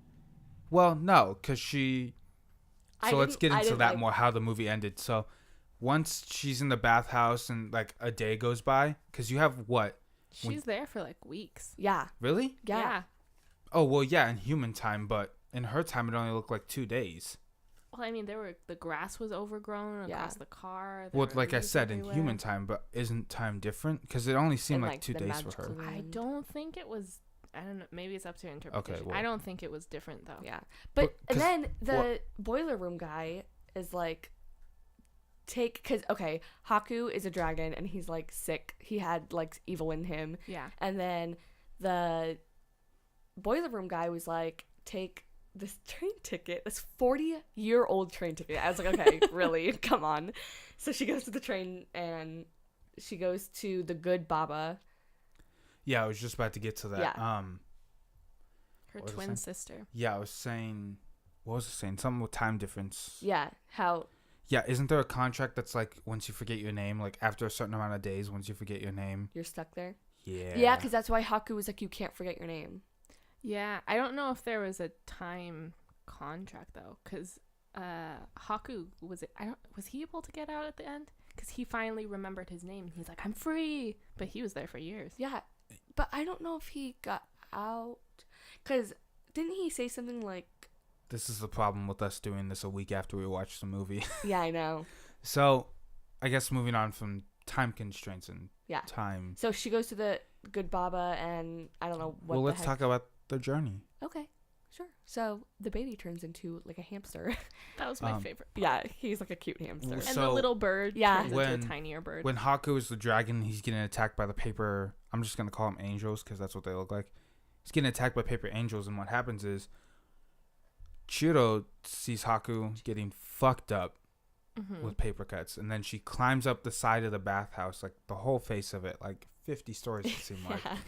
well, no, because she.
I
So let's
didn't-
get
I
into
didn't
that
like-
more, how the movie ended. So once she's in the bathhouse and like a day goes by, because you have what?
She's there for like weeks.
Yeah.
Really?
Yeah.
Oh, well, yeah, in human time, but in her time, it only looked like 2 days.
Well, I mean, the grass was overgrown
Yeah.
across the car.
Well,
there were
like I
leaves
said, in
everywhere.
human time, but isn't time different? Because it only seemed
And,
like 2
the
days for her.
magical
I
land.
don't think it was. I don't know. Maybe it's up to your interpretation.
well.
I don't think it was different though.
Yeah.
But-
But and
'cause
then the boiler room guy is like, because okay, Haku is a dragon and he's like sick. He had like evil in him,
Yeah.
and then the boiler room guy was like, take this train ticket, this 40-year-old train ticket. I was like, okay, really? Come on. So she goes to the train and she goes to the good Baba.
Yeah, I was just about to get to that.
Yeah.
Her
What was I
twin
saying?
sister.
Yeah, I was saying, what was I saying? Something with time difference.
Yeah, how
Yeah, isn't there a contract that's like once you forget your name, like after a certain amount of days, once you forget your name?
you're stuck there.
Yeah.
Yeah, because that's why Haku was like, you can't forget your name.
Yeah, I don't know if there was a time contract though, because Haku was he able to get out at the end? Because he finally remembered his name. He's like, I'm free, but he was there for years.
Yeah, but I don't know if he got out. Because didn't he say something like,
This is the problem with us doing this a week after we watch the movie.
yeah, I know.
So, I guess moving on from time constraints and
Yeah.
time.
So she goes to the good Baba and I don't know what
Well,
the
let's
heck.
talk about the journey.
Okay, sure. So the baby turns into like a hamster.
That was my
Um,
favorite.
Yeah, he's like a cute hamster.
Well,
And the
So,
little bird
Yeah.
turns
when-
into a tinier bird.
When Haku is the dragon, he's getting attacked by the paper. I'm just gonna call them angels because that's what they look like. He's getting attacked by paper angels, and what happens is Chiro sees Haku getting fucked up
Mhm.
with paper cuts, and then she climbs up the side of the bathhouse, like the whole face of it, like 50 stories it seemed like,
Yeah.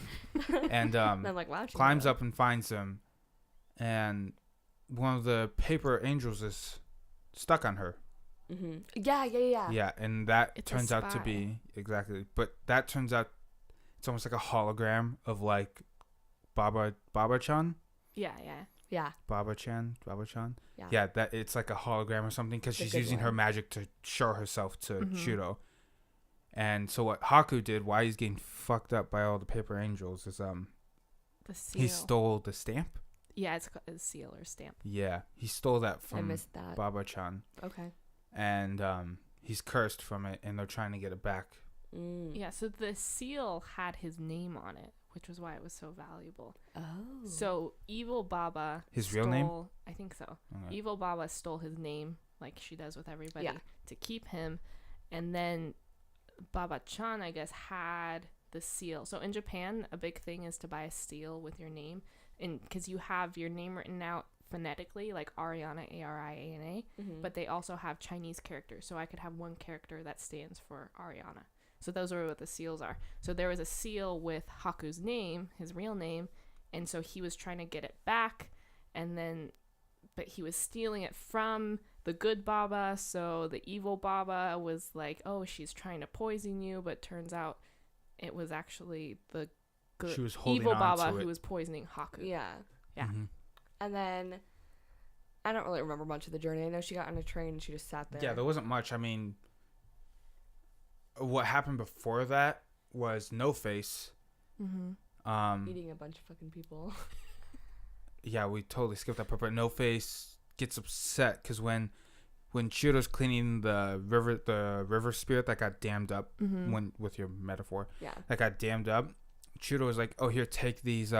and
And I'm like, wow. she
climbs
did
up and finds him, and one of the paper angels is stuck on her.
Mm-hmm. Yeah.
Yeah, and that
It's a
turns out to
spy.
be exactly, but that turns out it's almost like a hologram of like Baba-chan.
Yeah.
Baba-chan.
Yeah.
Yeah, that it's like a hologram or something because
The
she's
good
using her
one.
magic to show herself to
Mhm.
Shuro. And so what Haku did, why he's getting fucked up by all the paper angels, is
The seal.
he stole the stamp.
Yeah, it's a seal or stamp.
Yeah, he stole that
I
from
missed that.
Baba-chan,
Okay.
and he's cursed from it, and they're trying to get it back.
Mm.
Yeah, so the seal had his name on it, which was why it was so valuable.
Oh.
So Evil Baba
His real name?
stole- I think so.
Okay.
Evil Baba stole his name, like she does with everybody,
Yeah.
to keep him. And then Baba Chan, I guess, had the seal. So in Japan, a big thing is to buy a seal with your name, and because you have your name written out phonetically, like Ariana, Ariana,
Mm-hmm.
but they also have Chinese characters. So I could have one character that stands for Ariana. So those are what the seals are. So there was a seal with Haku's name, his real name, and so he was trying to get it back, and then, but he was stealing it from the good Baba. So the evil Baba was like, "Oh, she's trying to poison you," but turns out it was actually the good
She was holding
evil
on
Baba
to it.
who was poisoning Haku.
Yeah.
Yeah.
Mhm.
And then I don't really remember much of the journey. I know she got on a train and she just sat there.
Yeah, there wasn't much. I mean, what happened before that was No Face.
Mm-hmm.
eating a bunch of fucking people.
Yeah, we totally skipped that part. But No Face gets upset because when Chiro's cleaning the river spirit that got dammed up,
Mm-hmm.
when with your metaphor
Yeah.
that got dammed up, Chiro was like, "Oh, here, take these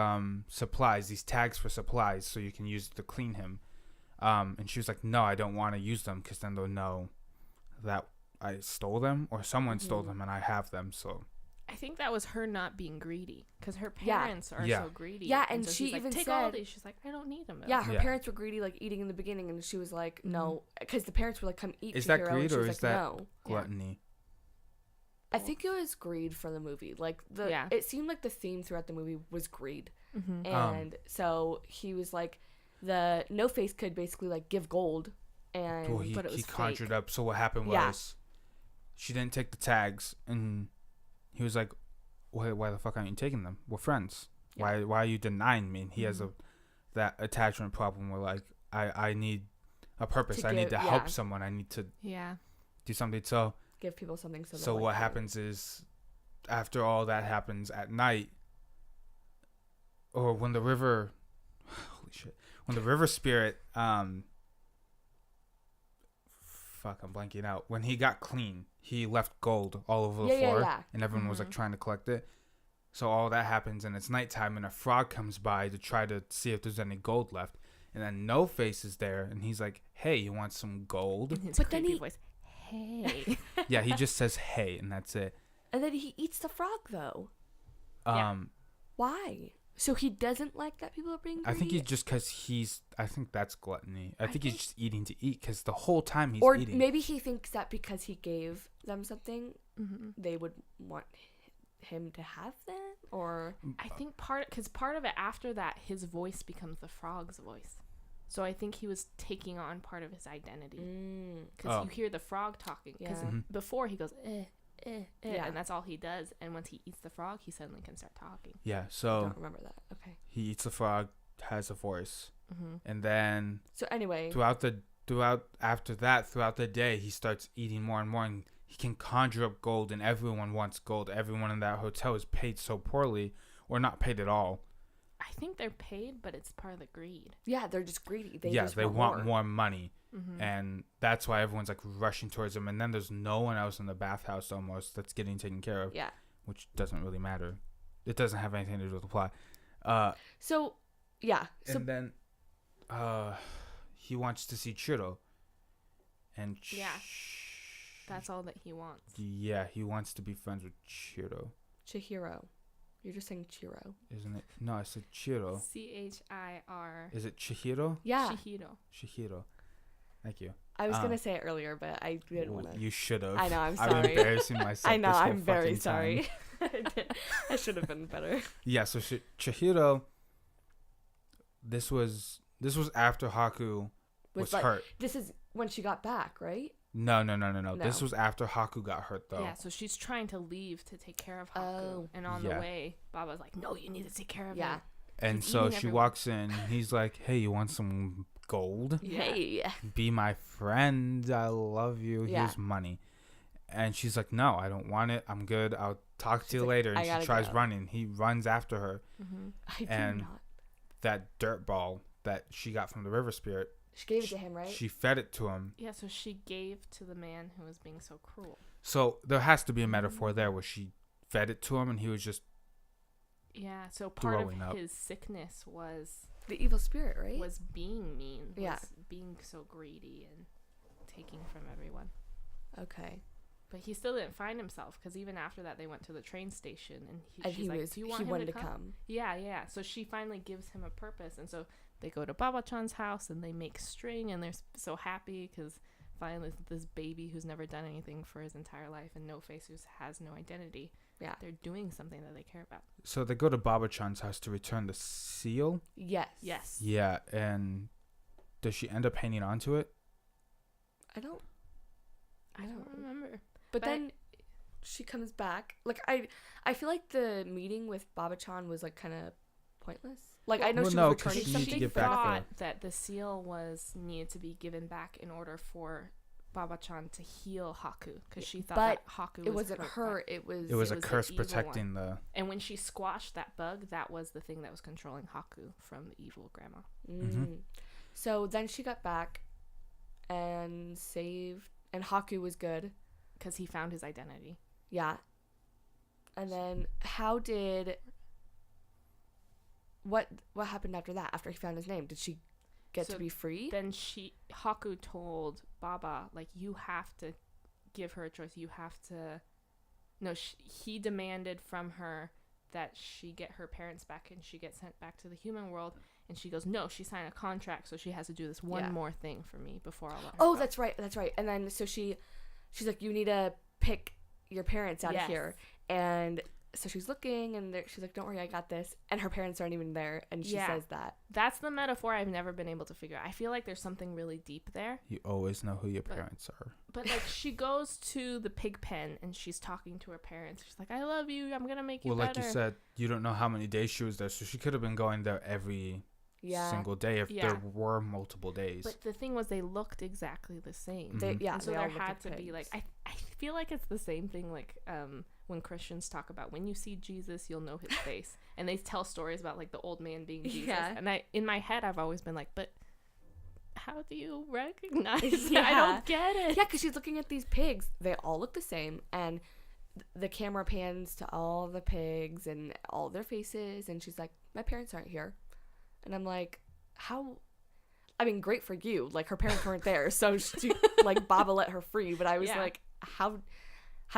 supplies, these tags for supplies, so you can use it to clean him." And she was like, "No, I don't want to use them because then they'll know that I stole them or someone stole
Mhm.
them and I have them." So
I think that was her not being greedy, because her
Yeah.
parents are
Yeah.
so greedy.
Yeah, and
so
she
he's like,
even
take all
said-
these. She's like, I don't need them.
Yeah, her
Yeah.
parents were greedy, like eating in the beginning, and she was like,
Mm-hmm.
no, because the parents were like, come eat.
Is that
Chihiro, and
greed
she
or
was
is
like,
that-
no?
gluttony.
I think it was greed for the movie. Like
Yeah.
it seemed like the theme throughout the movie was greed,
Mm-hmm.
and so he was like, the No Face could basically like give gold, and
Well, he
but it was
conjured
fake.
up. So what happened was,
Yeah.
she didn't take the tags, and he was like, "Why the fuck aren't you taking them? We're friends.
Yeah.
Why are you denying me?" And he has
Mhm.
that attachment problem where like I need a purpose.
To
I need
give-
to
yeah.
help someone. I need to
Yeah.
do something. So
Give people something. So,
so
they'll,
what
like,
happens is, after all that happens at night, or when the river, holy shit, when the river spirit fuck, I'm blanking out. When he got clean, he left gold all over the
Yeah, yeah,
floor,
yeah.
and everyone was like
Mhm.
trying to collect it. So all that happens, and it's nighttime, and a frog comes by to try to see if there's any gold left, and then No Face is there, and he's like, "Hey, you want some gold?"
In his
But then
creepy
he-
voice. Hey.
Yeah, he just says "Hey," and that's it.
And then he eats the frog though.
Yeah.
Why? So he doesn't like that people are being greedy?
I think he's just because I think that's gluttony. I think he's just eating to eat because the whole time he's
or
eating.
maybe he thinks that because he gave them something,
Mm-hmm.
they would want him to have them, or
I think part of it after that, his voice becomes the frog's voice. So I think he was taking on part of his identity, because
Oh.
you hear the frog talking. Because
Yeah.
Mhm.
before he goes
Yeah.
and that's all he does. And once he eats the frog, he suddenly can start talking.
Yeah,
I
so
don't remember that. Okay.
he eats the frog, has a voice,
Mm-hmm.
and then
So anyway,
throughout the day, he starts eating more and more, and he can conjure up gold, and everyone wants gold. Everyone in that hotel is paid so poorly, or not paid at all.
I think they're paid, but it's part of the greed.
yeah, they're just greedy. They
Yeah,
just
they want
more.
more money,
Mm-hmm.
and that's why everyone's like rushing towards him. And then there's no one else in the bathhouse almost that's getting taken care of.
Yeah.
Which doesn't really matter. It doesn't have anything to do with the plot.
So yeah. So
And then he wants to see Chiro. And
Yeah. That's all that he wants.
yeah, he wants to be friends with Chiro,
Chihiro, you're just saying Chiro.
isn't it? No, I said Chiro.
CHIR.
Is it Chihiro?
Yeah,
Shihiro.
Chihiro. Thank you.
I was
Um,
gonna say it earlier, but I didn't want to.
You should have.
I know, I'm
I'm
sorry.
embarrassing myself.
I know,
this whole
I'm very
fucking time.
sorry. I should have been better.
Yeah, so Chihiro, this was This was after Haku was hurt.
This is when she got back, right?
No. This was after Haku got hurt, though.
Yeah, so she's trying to leave to take care of Haku.
Oh.
And on the way, Baba's like, no, you need to take care of him.
And
He's
so
eating
she
everyone.
walks in. He's like, hey, you want some gold?
Yeah.
Hey.
Be my friend. I love you.
Yeah.
Here's money. And she's like, no, I don't want it. I'm good. I'll talk to you
like,
later.
I
And
gotta
she tries
go.
running. He runs after her.
Mm-hmm.
I do
And
not.
That dirt ball that she got from the river spirit,
She gave it to him, right?
she fed it to him.
Yeah, so she gave to the man who was being so cruel.
So there has to be a metaphor there where she fed it to him and he was just...
Yeah, so part of
Throwing up.
his sickness was
The evil spirit, right?
was being mean.
Yeah.
Was being so greedy and taking from everyone.
Okay.
But he still didn't find himself because even after that, they went to the train station and
And
she's like, "Do you want
he
him
wanted
to come?" Yeah. So she finally gives him a purpose, and so they go to Baba-chan's house and they make string, and they're so happy because finally this baby who's never done anything for his entire life and no face, who has no identity.
Yeah.
They're doing something that they care about.
So they go to Baba-chan's house to return the seal.
Yes.
Yes.
Yeah, and does she end up hanging on to it?
I don't
remember.
But
But
then she comes back. Like I feel like the meeting with Baba-chan was like kind of pointless. Like I know
Well,
she
no,
was
'cause
returning
she needs to
something.
get
but
back
nothing.
there.
Thought that the seal was needed to be given back in order for Baba-chan to heal Haku because she thought
But
that Haku
It
was
wasn't
hurt
her.
by-
It was.
It was a
was the
curse
evil
protecting the...
And when she squashed that bug, that was the thing that was controlling Haku from the evil grandma.
Mhm.
So then she got back and saved, and Haku was good.
Because he found his identity.
Yeah. And then how did what happened after that? After he found his name, did she get
So
to be free?
Then Haku told Baba, like, you have to give her a choice. You have to... No, he demanded from her that she get her parents back and she get sent back to the human world. And she goes, no, she signed a contract, so she has to do this one more thing for me before I'll let her
Oh,
go.
that's right. And then so she's like, you need to pick your parents out of here. And so she's looking, and she's like, don't worry, I got this. And her parents aren't even there, and she says that.
That's the metaphor I've never been able to figure out. I feel like there's something really deep there.
You always know who your parents are.
But, like, she goes to the pig pen, and she's talking to her parents. She's like, I love you. I'm going to make you better.
Well, like you said, you don't know how many days she was there, so she could have been going there every single day if there were multiple days.
But the thing was, they looked exactly the same.
And
so there had to be, like, I feel like it's the same thing, like, when Christians talk about when you see Jesus, you'll know his face. And they tell stories about, like, the old man being Jesus.
Yeah.
And in my head, I've always been like, but how do you recognize it?
Yeah.
I don't get it.
Yeah, because she's looking at these pigs. They all look the same, and the camera pans to all the pigs and all their faces, and she's like, my parents aren't here. And I'm like, how? I mean, great for you. Like, her parents weren't there, so she, like, Baba let her free. But I was like, how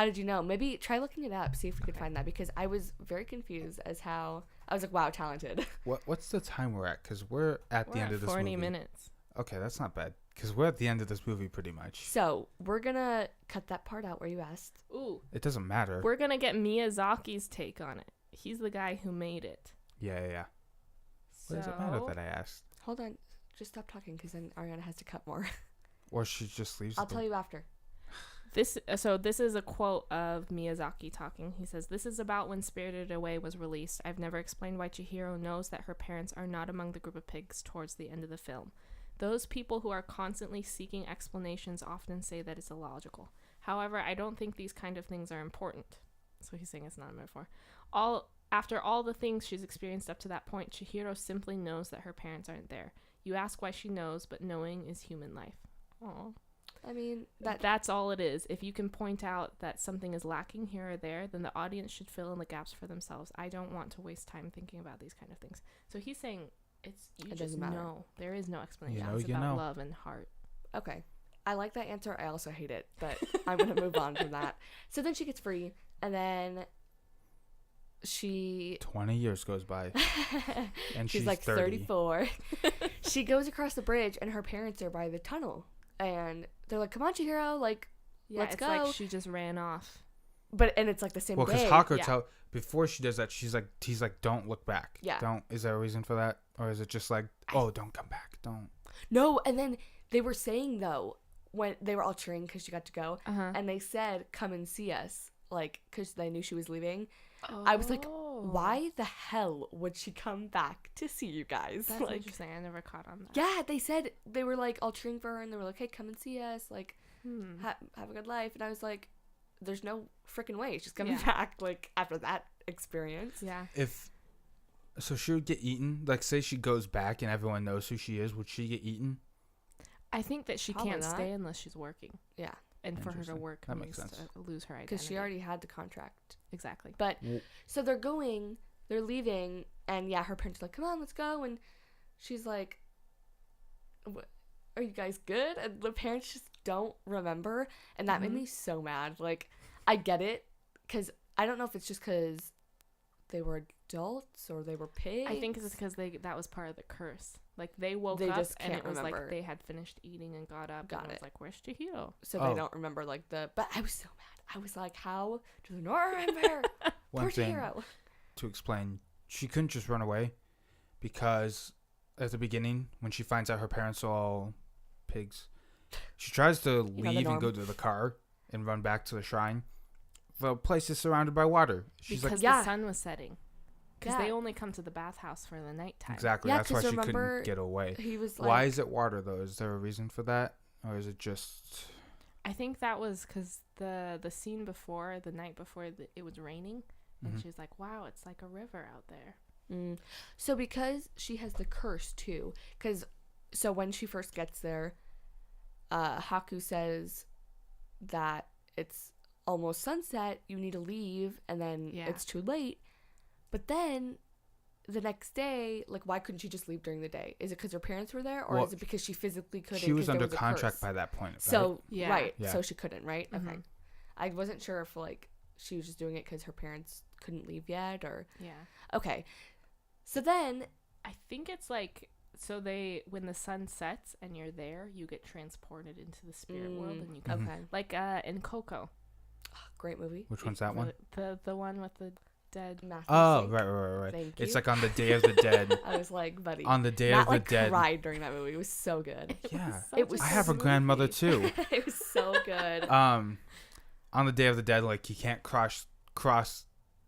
did you know? Maybe try looking it up, see if we could find that, because I was very confused as how... I was like, wow, talented.
What's the time we're at? Because we're at the end of this
40
movie.
minutes.
Okay, that's not bad. Because we're at the end of this movie pretty much.
So, we're gonna cut that part out where you asked.
Ooh.
It doesn't matter.
We're going to get Miyazaki's take on it. He's the guy who made it.
Yeah. What does it matter that I asked?
Hold on. Just stop talking, because then Ariana has to cut more.
Or she just leaves
I'll tell you after.
This is a quote of Miyazaki talking. He says, "This is about when Spirited Away was released. I've never explained why Chihiro knows that her parents are not among the group of pigs towards the end of the film. Those people who are constantly seeking explanations often say that it's illogical. However, I don't think these kind of things are important." So he's saying it's not a metaphor. After all the things she's experienced up to that point, Chihiro simply knows that her parents aren't there. You ask why she knows, but knowing is human life. Aww.
I mean,
That's all it is. If you can point out that something is lacking here or there, then the audience should fill in the gaps for themselves. I don't want to waste time thinking about these kind of things. So he's saying it just
doesn't matter.
know. There is no explanation.
You
It's
know.
about love and heart.
okay. I like that answer. I also hate it, but I'm going to move on from that. So then she gets free, and then she...
20 years goes by. And she's
like
30.
34. She goes across the bridge, and her parents are by the tunnel. And they're like, come on, Chihiro, like,
Yeah,
let's
it's
go.
like she just ran off.
and it's like the same
Well,
day.
because Haku before she does that, he's like, don't look back.
Yeah.
Is there a reason for that, or is it just like, don't come back, don't?
No, and then they were saying though when they were all cheering because she got to go, and they said, "Come and see us," like because they knew she was leaving. I was like, why the hell would she come back to see you guys?
That's
like,
interesting. I never caught on that.
Yeah, they said they were like all cheering for her, and they were like, "Hey, come and see us, like, have a good life." And I was like, "There's no freaking way she's coming back." Like after that experience.
Yeah.
So she would get eaten. Like, say she goes back and everyone knows who she is. Would she get eaten?
I think that she
Probably
can't
not.
stay unless she's working.
Yeah.
And for her to work,
that makes sense.
To lose her identity.
Because she already had the contract.
Exactly.
But so they're leaving, and yeah, her parents are like, "Come on, let's go," and she's like, "Are you guys good?" And the parents just don't remember, and that made me so mad. Like, I get it, because I don't know if it's just because they were adults or they were pigs.
I think it's because that was part of the curse. Like, they woke
They
up
just
and
can't
it was
remember.
like they had finished eating and got up and it was like, "Where's Chihiro?"
So they don't remember like the. But I was so mad. I was like, "How do they not remember?"
One
Poor
thing
Chihiro.
to explain, she couldn't just run away, because at the beginning when she finds out her parents are all pigs, she tries to leave and go to the car and run back to the shrine. The place is surrounded by water. She's
because
like,
the sun was setting. Because they only come to the bathhouse for the nighttime.
Exactly.
Yeah,
that's why
'cause
she
remember,
couldn't get away.
He was like,
why is it water though? Is there a reason for that, or is it just?
I think that was because the scene before, the night before, it was raining, and she was like, "Wow, it's like a river out there."
So because she has the curse too, so when she first gets there, Haku says that it's almost sunset, you need to leave, and then it's too late. But then the next day, like, why couldn't she just leave during the day? Is it because her parents were there, or is it because she physically couldn't?
She was under contract by that point, right?
So
Yeah.
So she couldn't, right? Okay. I wasn't sure if like she was just doing it because her parents couldn't leave yet, or okay. So then
I think it's like, so when the sun sets and you're there, you get transported into the spirit world, and you come like in Coco.
Great movie.
Which one's that one?
The one with the dead.
Oh, right.
Thank
It's
you.
like on the Day of the Dead.
I was like, buddy.
On the Day
Matt,
of the
like,
Dead.
cried during that movie. It was so good.
Yeah.
It was.
I have a grandmother too.
It was so good.
On the Day of the Dead, like, he can't cross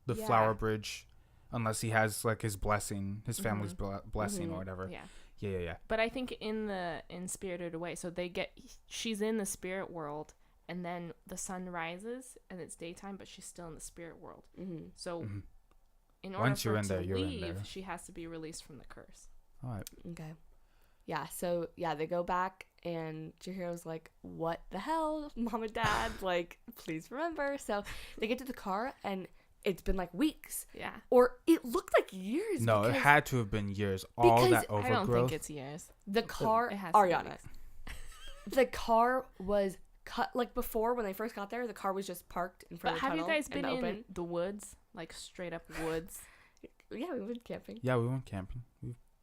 the flower bridge unless he has like his blessing, his family's blessing or whatever. Yeah.
But I think in Spirited Away, so she's in the spirit world, and then the sun rises and it's daytime, but she's still in the spirit world. So in order
Once
for
you're
her
in
to
there, you're in
leave,
there.
she has to be released from the curse.
All right.
Okay. Yeah, so they go back, and Chihiro's like, "What the hell, Mom and Dad? Like, please remember." So they get to the car, and it's been like weeks.
Yeah.
Or it looked like years.
No, it had to have been years. All that overgrowth.
I don't think it's years.
The car,
it has to be
Ariana.
weeks.
The car was cut, like, before, when they first got there, the car was just parked in front of the tunnel.
Have you guys been
open.
in the woods? Like, straight up woods?
Yeah, we went camping.
Yeah, we went camping.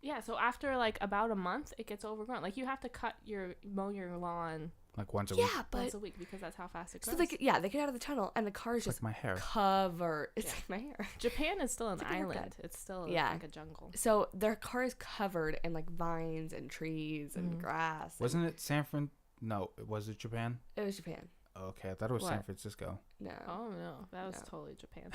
Yeah, so after, like, about a month, it gets overgrown. Like, you have to mow your lawn
Like once a week.
Yeah, but
once a week, because that's how fast it grows.
so they get out of the tunnel, and the car is
It's
just
like my hair.
covered. It's like my hair.
Japan is still an
It's like a
island.
haircut.
It's still like a jungle.
So their car is covered in like vines and trees and grass.
Wasn't it San Fran? No, was it Japan?
It was Japan.
Okay, I thought it was San Francisco.
No.
Oh no, that was totally Japan.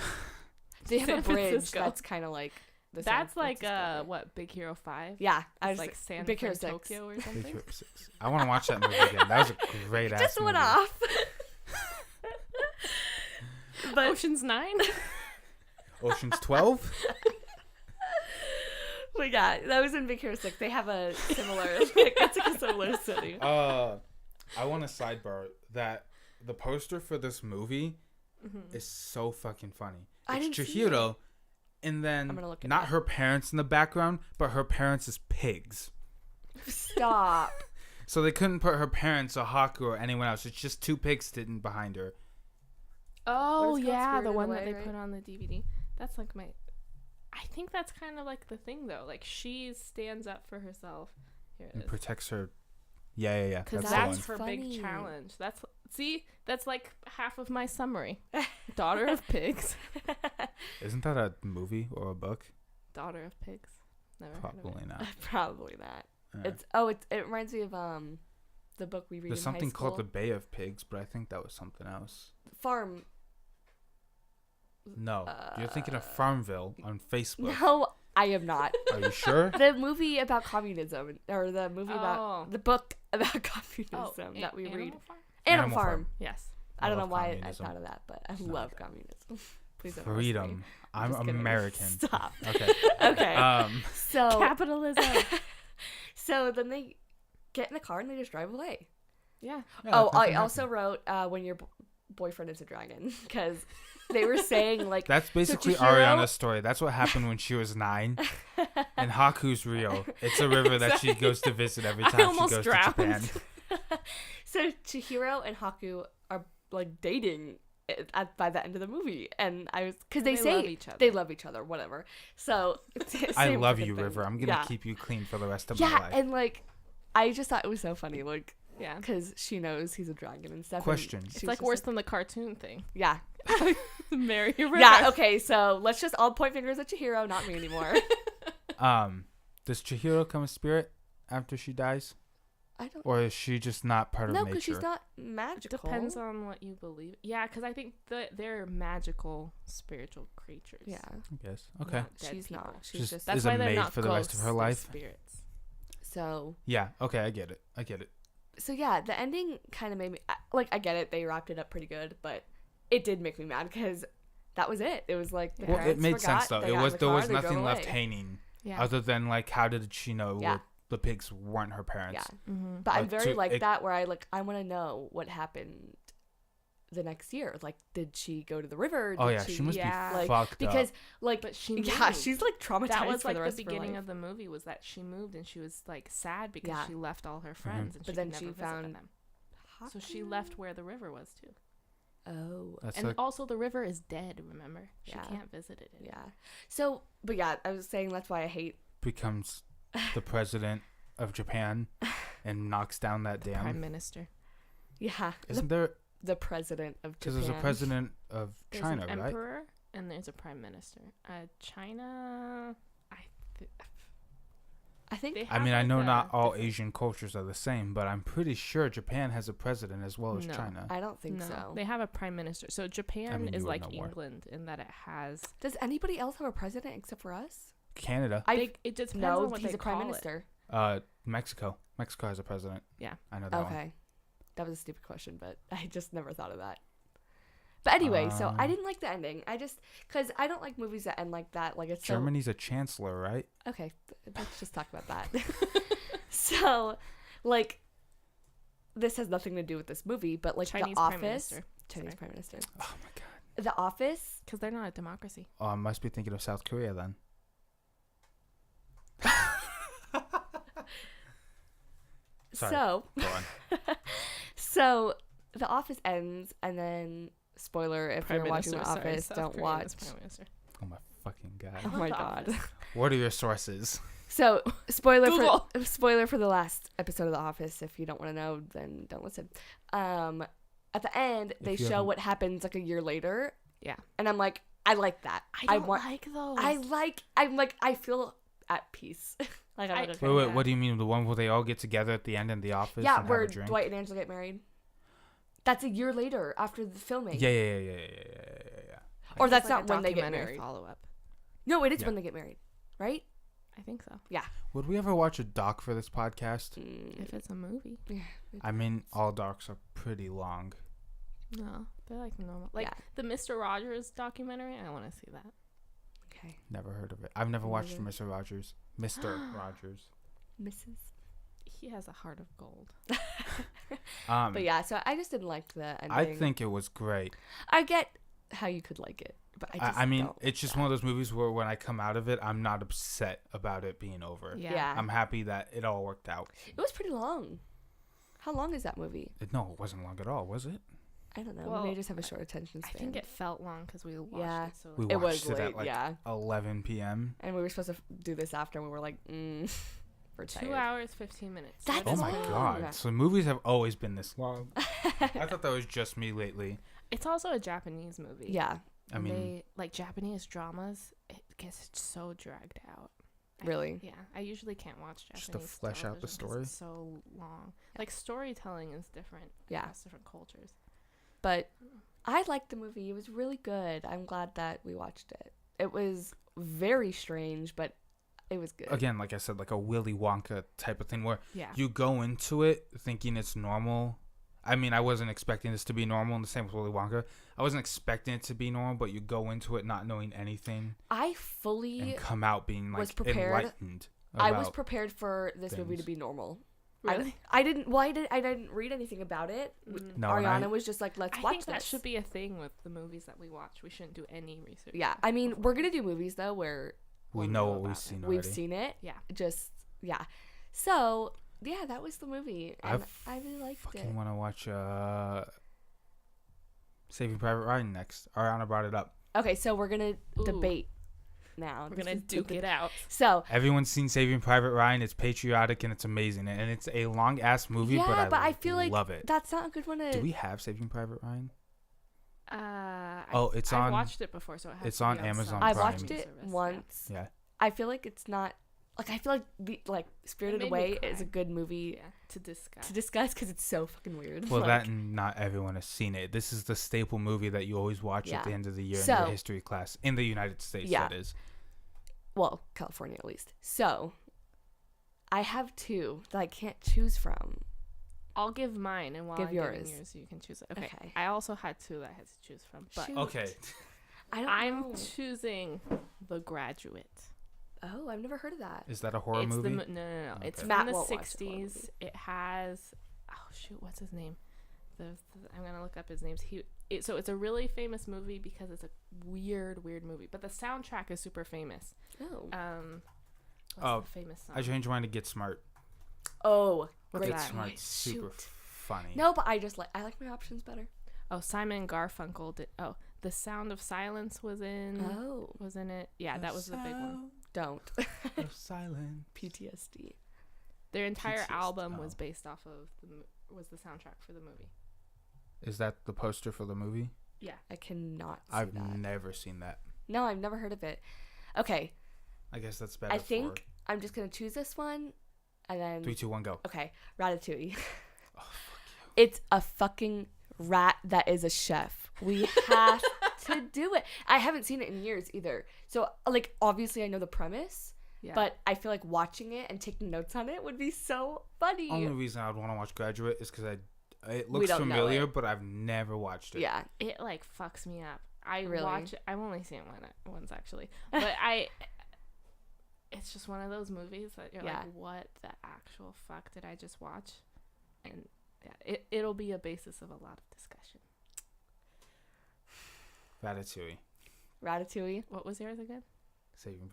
They have
San
a bridge
Francisco.
that's kind of like the
That's
San
like
Francisco bridge.
what, Big Hero 5?
Yeah, I
It's
was
like San
Big Hero
Fran
6.
Tokyo or
Big
something.
Hero 6. I want to watch that movie again. That was a great ass
Just
movie.
went off.
But Ocean's 9.
Ocean's 12?
But yeah, that was in Big Hero 6. They have a similar, it's like a similar city.
I want to sidebar that the poster for this movie is so fucking funny.
I
It's
didn't see
Chihiro, and then
I'm gonna look it
not
up.
her parents in the background, but her parents as pigs.
Stop.
So they couldn't put her parents or Haku or anyone else. It's just two pigs sitting behind her.
Oh
What is it called?
yeah, the
Spirited
one that
Away,
they
right?
put on the DVD. That's like I think that's kind of like the thing though. Like she stands up for herself. Here it
And
is.
protects her Yeah.
Because
That's
that's
the one.
her
funny.
big challenge. That's like half of my summary. Daughter of Pigs.
Isn't that a movie or a book?
Daughter of Pigs. Never heard of it.
Probably not.
Probably not.
Yeah.
It reminds me of the book we read
There's
in
something
high school.
called The Bay of Pigs, but I think that was something else.
Farm.
No, you're thinking of Farmville on Facebook.
No, I am not.
Are you sure?
The movie about communism, or the movie about the book about communism that we read.
Animal Farm?
Animal Farm.
Yes.
I don't know
love
why I
communism.
thought of that, but I
It's not
love
good.
communism. Please don't roast me.
Freedom. I'm
just kidding.
American.
Stop.
Okay.
Okay. So
Capitalism.
so then they get in the car and they just drive away.
Yeah.
Oh, I also wrote when your boyfriend is a dragon, because they were saying like
That's basically
Chihiro-
Ariana's story. That's what happened when she was 9. And Haku's Rio. It's a river that she goes to visit every
I
time she
almost
goes
drowned.
to Japan.
so Chihiro and Haku are like dating by the end of the movie, and I was because they say
love each other.
they love each other, whatever. So
I
same
love
freaking
you,
thing.
River. I'm gonna keep you clean for the rest of my
Yeah,
life.
and like I just thought it was so funny, like
Yeah.
because she knows he's a dragon and stuff. and
Question.
she's
It's like
just
worse than the cartoon thing.
yeah.
Marry your river.
Yeah, okay, so let's just all point fingers at Chihiro, not me anymore.
Does Chihiro come a spirit after she dies,
I don't
or is she just not part
know
of
because
nature?
she's not
It
magical.
depends on what you believe. Yeah, because I think they're magical spiritual creatures.
Yeah,
I guess. Okay.
not dead
she's
people.
not. She's
Just-
just
That's
Is a
why they're
maid
not
for the rest of
ghosts,
her
they're
life?
Spirits.
so.
Yeah. Okay. I get it.
So yeah, the ending kind of made me like I get it. They wrapped it up pretty good, but it did make me mad because that was it. It was like the
Well, it
parents
made
forgot,
sense though.
they
It
got in
was
the
there
car,
was
they drove
nothing left
away.
hanging
Yeah.
other than like how did she know
Yeah.
the pigs weren't her parents?
Yeah,
Mm-hmm.
but I'm
Like,
very
to-
like
it-
that where I want to know what happened the next year. Like, did she go to the river?
Oh
Did
yeah, she must
Yeah.
be
like
fucked
because
up.
like
But she
yeah,
moved.
she's like traumatized
That was
for
like
the
the
rest of her
beginning
life.
of the movie was that she moved and she was like sad because
Yeah.
she left all her friends and
But
she
then
could
she
never
found
visit them. So she left where the river was too.
Oh,
That's
And
like
also the river is dead, remember? She
Yeah.
can't visit it.
yeah. So, but yeah, I was saying that's why I hate.
becomes the president of Japan and knocks down that
Prime
dam.
Minister.
Yeah,
Isn't there?
the president of
Because
Japan.
there's a president of
There's
China,
an
right?
emperor and there's a prime minister. China,
I think
they
I
have
mean, I
like
know
a
not all
different-
Asian cultures are the same, but I'm pretty sure Japan has a president as well as
No.
China.
I don't think
No,
so.
they have a prime minister. So Japan
mean,
is
you would
like
know more.
England in that it has.
Does anybody else have a president except for us?
Canada,
It just depends
No,
on what
he's
they
a prime
call it.
minister.
Mexico. Mexico has a president.
Yeah.
I know that one.
Okay. That was a stupid question, but I just never thought of that. But anyway, so I
Um,
didn't like the ending. I just, because I don't like movies that end like that. Like, it's
Germany's a chancellor, right?
so. Okay, let's just talk about that. So, like, this has nothing to do with this movie, but, like,
Chinese
The
prime
Office.
minister.
Chinese
Sorry.
prime minister.
Oh my god.
The Office.
Because they're not a democracy.
Oh, I must be thinking of South Korea then. Sorry.
So,
Go on.
so The Office ends, and then, spoiler, if
Prime
you're watching
minister,
The
sorry,
Office,
South
don't
Korean
watch.
is prime minister.
Oh my fucking god.
Oh my
The
god.
Office.
What are your sources?
So, spoiler
Google.
for the last episode of The Office. If you don't want to know, then don't listen. At the end, they
If you
show
haven't-
what happens like a year later,
Yeah.
and I'm like, I like that.
I
I
don't
want-
like those.
I feel at peace. Like I'm
I-
like, okay.
Wait,
Yeah.
what do you mean? The one where they all get together at the end in the office
Yeah,
and have
where
a drink?
Dwight and Angela get married. That's a year later after the filming.
Yeah.
Or
It's
that's
like
not
a
when they get
documentary
married.
follow-up.
No, it is
Yeah.
when they get married, right?
I think so.
Would we ever watch a doc for this podcast?
If it's a movie.
Yeah.
I mean, all docs are pretty long.
No, they're like normal. Like
Yeah.
the Mr. Rogers documentary. I want to see that.
Okay,
Never heard of it. I've never
Me
watched
neither.
Mr. Rogers. Mr. Rogers.
Mrs.
He has a heart of gold.
But yeah, so I just didn't like the ending.
I think it was great.
I get how you could like it, but I just
I mean,
don't
it's just
like
one of those movies where when I come out of it, I'm not upset about it being over.
Yeah.
Yeah.
I'm happy that it all worked out.
It was pretty long. How long is that movie?
No, it wasn't long at all, was it?
I don't know.
Well,
Maybe I just have a short attention
I
span.
think it felt long because we watched
Yeah.
it so
We
late.
It
watched
was
it
late,
at like
yeah.
11 p.m.
And we were supposed to do this after, and we were like, for
2
tired.
hours 15 minutes.
That's
Oh my
long.
god! So movies have always been this long. I thought that was just me lately.
It's also a Japanese movie.
Yeah,
I mean,
they like Japanese dramas. It gets so dragged out.
really.
I usually can't watch Japanese
Just to flesh out the
television 'cause
story?
It's so long. Like storytelling is different.
Yeah.
across different cultures.
But I liked the movie. It was really good. I'm glad that we watched it. It was very strange, but it was good.
again, like I said, like a Willy Wonka type of thing where
Yeah.
you go into it thinking it's normal. I mean, I wasn't expecting this to be normal, and the same with Willy Wonka. I wasn't expecting it to be normal, but you go into it not knowing anything
I fully
and come out being like
was prepared.
enlightened.
I was
about-
prepared for this movie to
things.
be normal.
Really?
I didn't. Well, I didn't read anything about it.
Mhm.
No, and
Ariana was just like, "Let's
I
watch
think
this."
that should be a thing with the movies that we watch. We shouldn't do any research.
Yeah, I mean,
before.
we're gonna do movies though where
we
we'll
know
know
what we've
about it.
seen
we've
already.
seen it.
Yeah.
Just yeah. So yeah, that was the movie, and
I
I really liked
Fucking
it.
want to watch Saving Private Ryan next. Ariana brought it up.
Okay, so we're gonna
Ooh.
debate now.
We're
This
gonna
is
duke
the-
it out.
So
Everyone's seen Saving Private Ryan. It's patriotic and it's amazing, and it's a long ass movie.
yeah,
but I
feel like
love it.
that's not a good one to.
Do we have Saving Private Ryan?
Oh,
it's
I've
on-
watched it before, so it has
it's
to be
on Amazon
some
I
Prime.
watched
streaming
it
service, yeah.
once.
Yeah.
I feel like it's not like I feel like the Spirited
made me
Away is
cry.
a good movie
Yeah, to discuss.
to discuss because it's so fucking weird.
Well,
Like,
that and not everyone has seen it. This is the staple movie that you always watch
Yeah.
at the end of the year in
So-
your history class in the United States.
Yeah.
That is.
well, California at least. So I have two that I can't choose from.
I'll give mine, and while
Give
I'm giving
yours.
yours, you can choose it. Okay.
Okay.
I also had two that I had to choose from, but
Shoot.
Okay.
I don't
I'm
know.
choosing The Graduate.
Oh, I've never heard of that.
Is that a horror
It's
movie?
no. It's
Okay.
from
Matt
the
won't watch the horror
60s.
movie.
It has what's his name? I'm gonna look up his names. So it's a really famous movie because it's a weird movie, but the soundtrack is super famous.
Oh.
What's the famous song?
I changed mine to Get Smart.
Oh,
What's
great.
that?
Get Smart's super
Shoot.
funny.
No, but I like my options better.
Oh, Simon Garfunkel did. Oh, The Sound of Silence was in.
Oh,
Was in it? Yeah, that was the big one.
don't.
Of silence.
PTSD.
Their entire
PTSD.
album was
Oh.
based off of was the soundtrack for the movie.
Is that the poster for the movie?
Yeah.
I cannot see
I've
that.
never seen that.
No, I've never heard of it. Okay,
I guess that's better.
I think I'm just gonna choose this one, and then
3, 2, 1, go.
okay, Ratatouille.
Oh, fuck
It's a fucking rat that is a chef. We have to do it. I haven't seen it in years either. So, like, obviously I know the premise,
Yeah.
but I feel like watching it and taking notes on it would be so funny.
Only reason I'd want to watch Graduate is because it
We
looks
don't know
familiar,
it.
but I've never watched it.
Yeah.
it like fucks me up. I
Really?
watch it. I've only seen once actually, but it's just one of those movies that you're
Yeah.
like, what the actual fuck did I just watch? And yeah, it'll be a basis of a lot of discussion.
Ratatouille.
Ratatouille.
What was yours again?
Saving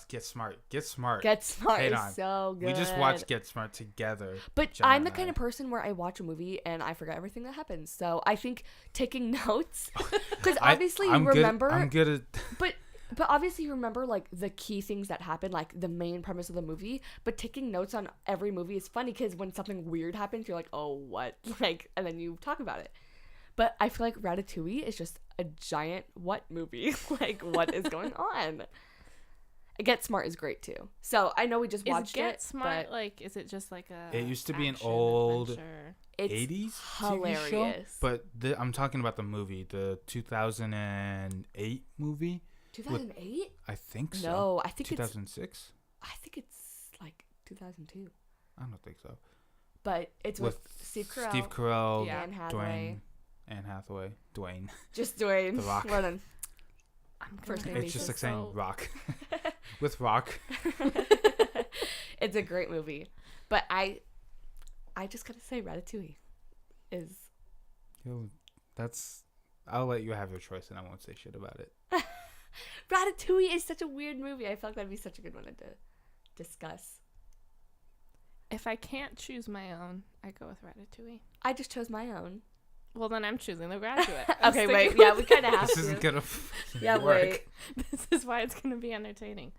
Get Smart. Get Smart.
Get Smart
Hang
is
on.
so good.
We just watched Get Smart together.
But
Jenna
I'm the
and
kind
I.
of person where I watch a movie and I forget everything that happens. So I think taking notes, because obviously you remember,
I'm good at.
but obviously you remember like the key things that happen, like the main premise of the movie. But taking notes on every movie is funny because when something weird happens, you're like, oh, what? Like, and then you talk about it. But I feel like Ratatouille is just a giant what movie? Like, what is going on? Get Smart is great too. So I know we just watched
Is Get
it,
Smart
but
like? Is it just like a?
It used to be an
action
old
adventure?
it's
80s
hilarious.
TV show, but I'm talking about the movie, the 2008 movie.
2008?
I think so.
No, I think
2006.
it's like 2002.
I don't think so.
But it's with Steve Carell,
Steve Carell,
Yeah.
Anne Hathaway,
Anne Hathaway, Dwayne.
just Dwayne,
The Rock.
Running.
I'm gonna
First name
make
It's just
this
like saying
so-
Rock. With Rock.
It's a great movie, but I just gotta say Ratatouille is
I'll let you have your choice and I won't say shit about it.
Ratatouille is such a weird movie. I felt like that'd be such a good one to discuss.
If I can't choose my own, I go with Ratatouille.
I just chose my own.
Well, then I'm choosing The Graduate. I'm
Okay,
sticking
wait,
with-
yeah, we kind of have
This
to.
isn't gonna
Yeah,
work.
wait.
This is why it's gonna be entertaining.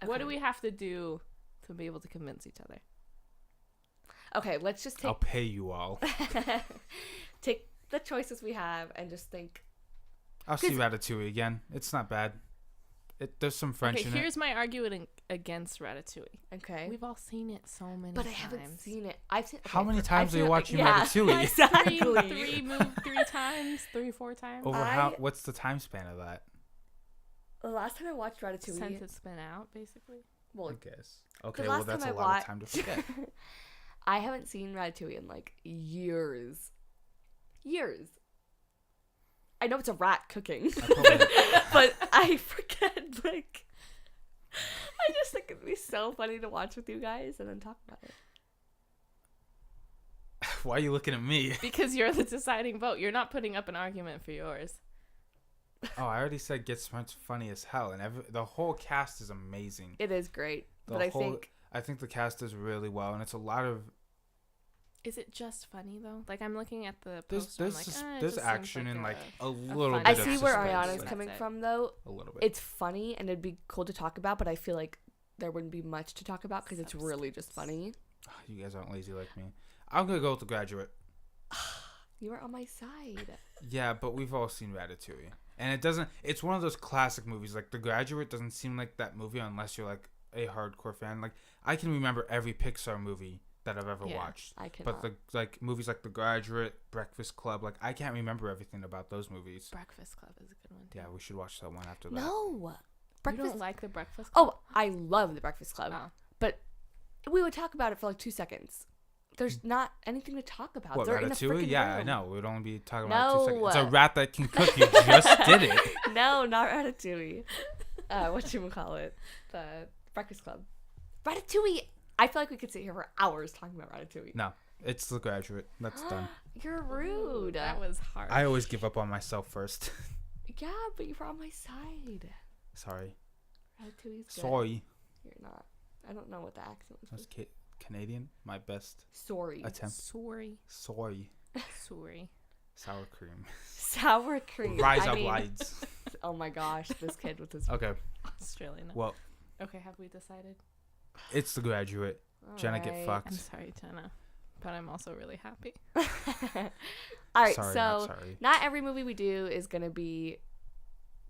What do
Okay.
we have to do to be able to convince each other.
Okay, let's just
I'll pay you all.
take the choices we have and just think.
I'll see Ratatouille again. It's not bad. There's some French in it.
Here's my argument against Ratatouille.
Okay.
We've all seen it so many times.
But I haven't seen it. I've seen. Okay,
How many times are you watching
yeah,
Ratatouille?
Exactly.
Three times, 4 times.
Over what's the time span of that?
The last time I watched Ratatouille.
Since it's been out, basically.
Well,
I guess. Okay, well that's a lot of time to forget.
I haven't seen Ratatouille in like years. I know it's a rat cooking, but I forget. Like, I just think it'd be so funny to watch with you guys and then talk about it.
Why are you looking at me?
Because you're the deciding vote. You're not putting up an argument for yours.
Oh, I already said Get Smart's funny as hell, and the whole cast is amazing.
It is great, but I
think the cast does really well, and it's a lot of.
Is it just funny though? Like I'm looking at the poster.
There's action and like a little bit.
I
of
see where
suspense.
Ariana's coming from though.
A little bit.
It's funny and it'd be cool to talk about, but I feel like there wouldn't be much to talk about because it's really just funny.
Oh, you guys aren't lazy like me. I'm gonna go with The Graduate.
You are on my side.
Yeah, but we've all seen Ratatouille, and it doesn't. It's one of those classic movies. Like The Graduate doesn't seem like that movie unless you're like a hardcore fan. Like I can remember every Pixar movie that I've ever watched.
I cannot.
But movies like The Graduate, Breakfast Club, like I can't remember everything about those movies.
Breakfast Club is a good one too.
Yeah, we should watch that one after that.
No.
You don't like The Breakfast Club?
Oh, I love The Breakfast Club.
Oh.
But we would talk about it for like 2 seconds. There's not anything to talk about.
What,
They're in a
Ratatouille?
freaking
Yeah,
room.
I know. We'd only be talking about it 2 seconds.
No.
It's a rat that can cook. You just did it.
No, not Ratatouille. Whatchamacallit? The Breakfast Club. Ratatouille. I feel like we could sit here for hours talking about Ratatouille.
No, it's The Graduate. That's done.
You're rude.
That was hard.
I always give up on myself first.
Yeah, but you're on my side.
Sorry.
Ratatouille's good.
Sorry.
You're not. I don't know what the accent was.
That's Canadian. My best
Sorry.
attempt.
Sorry.
Sorry. Sour cream.
Sour cream.
Rise up lights.
Oh my gosh, this kid with his
Okay.
Australian.
Well,
okay, have we decided?
it's The Graduate. Jenna, get fucked.
I'm sorry, Jenna, but I'm also really happy.
All right,
sorry,
so
sorry.
not every movie we do is gonna be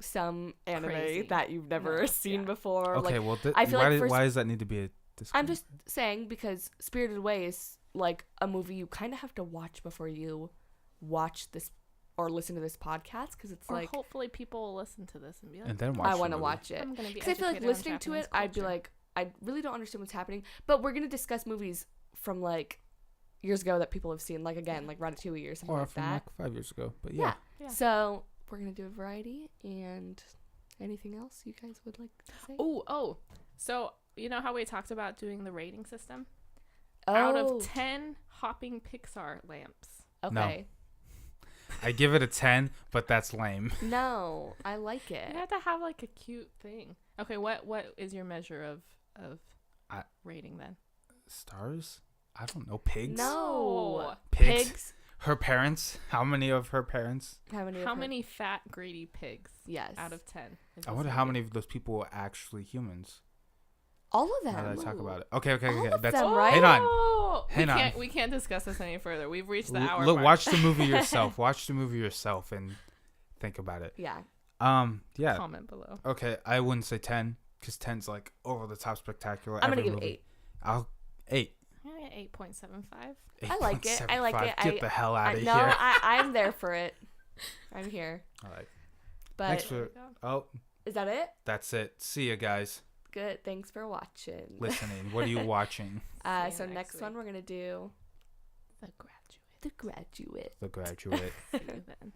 some anime
Crazy.
that you've never seen before.
Okay,
like,
well,
I feel
why does that need to be a disclaimer?
I'm just saying because Spirited Away is like a movie you kind of have to watch before you watch this or listen to this podcast because it's
Or
like
hopefully people will listen to this and be like,
and then watch
I want to
the movie.
watch it
I'm gonna be
because I feel like
educated on
listening to it
Japanese
I'd be
culture.
like I really don't understand what's happening, but we're gonna discuss movies from like years ago that people have seen, like again like Ratatouille or something
Or
like
from
that.
like 5 years ago. But yeah.
Yeah.
So we're gonna do a variety. And anything else you guys would like to say?
Oh, so you know how we talked about doing the rating system? Out of 10 hopping Pixar lamps.
Okay.
I give it a 10, but that's lame.
No, I like it.
You have to have like a cute thing. Okay, what is your measure of rating then?
Stars? I don't know. Pigs?
No.
Pigs? Her parents? How many of her parents?
How many fat, greedy pigs?
Yes.
Out of 10.
I wonder how many of those people were actually humans.
All of them.
Now that I talk about it. Okay.
All of
That's
them, right?
Hang on.
We can't discuss this any further. We've reached the hour
Look,
mark.
watch the movie yourself. Watch the movie yourself and think about it.
Yeah.
Yeah.
Comment below.
Okay, I wouldn't say 10 because 10's like over the top spectacular.
I'm gonna give it 8.
I'll 8.
Yeah, 8.75.
I like it. I like it.
Get the hell out of here.
No, I'm there for it. I'm here.
All right.
But
Thanks for. Oh,
is that it?
that's it. See you guys.
Good. Thanks for watching.
Listening. What are you watching?
So next one we're gonna do
The Graduate.
The Graduate.
The Graduate.
See you then.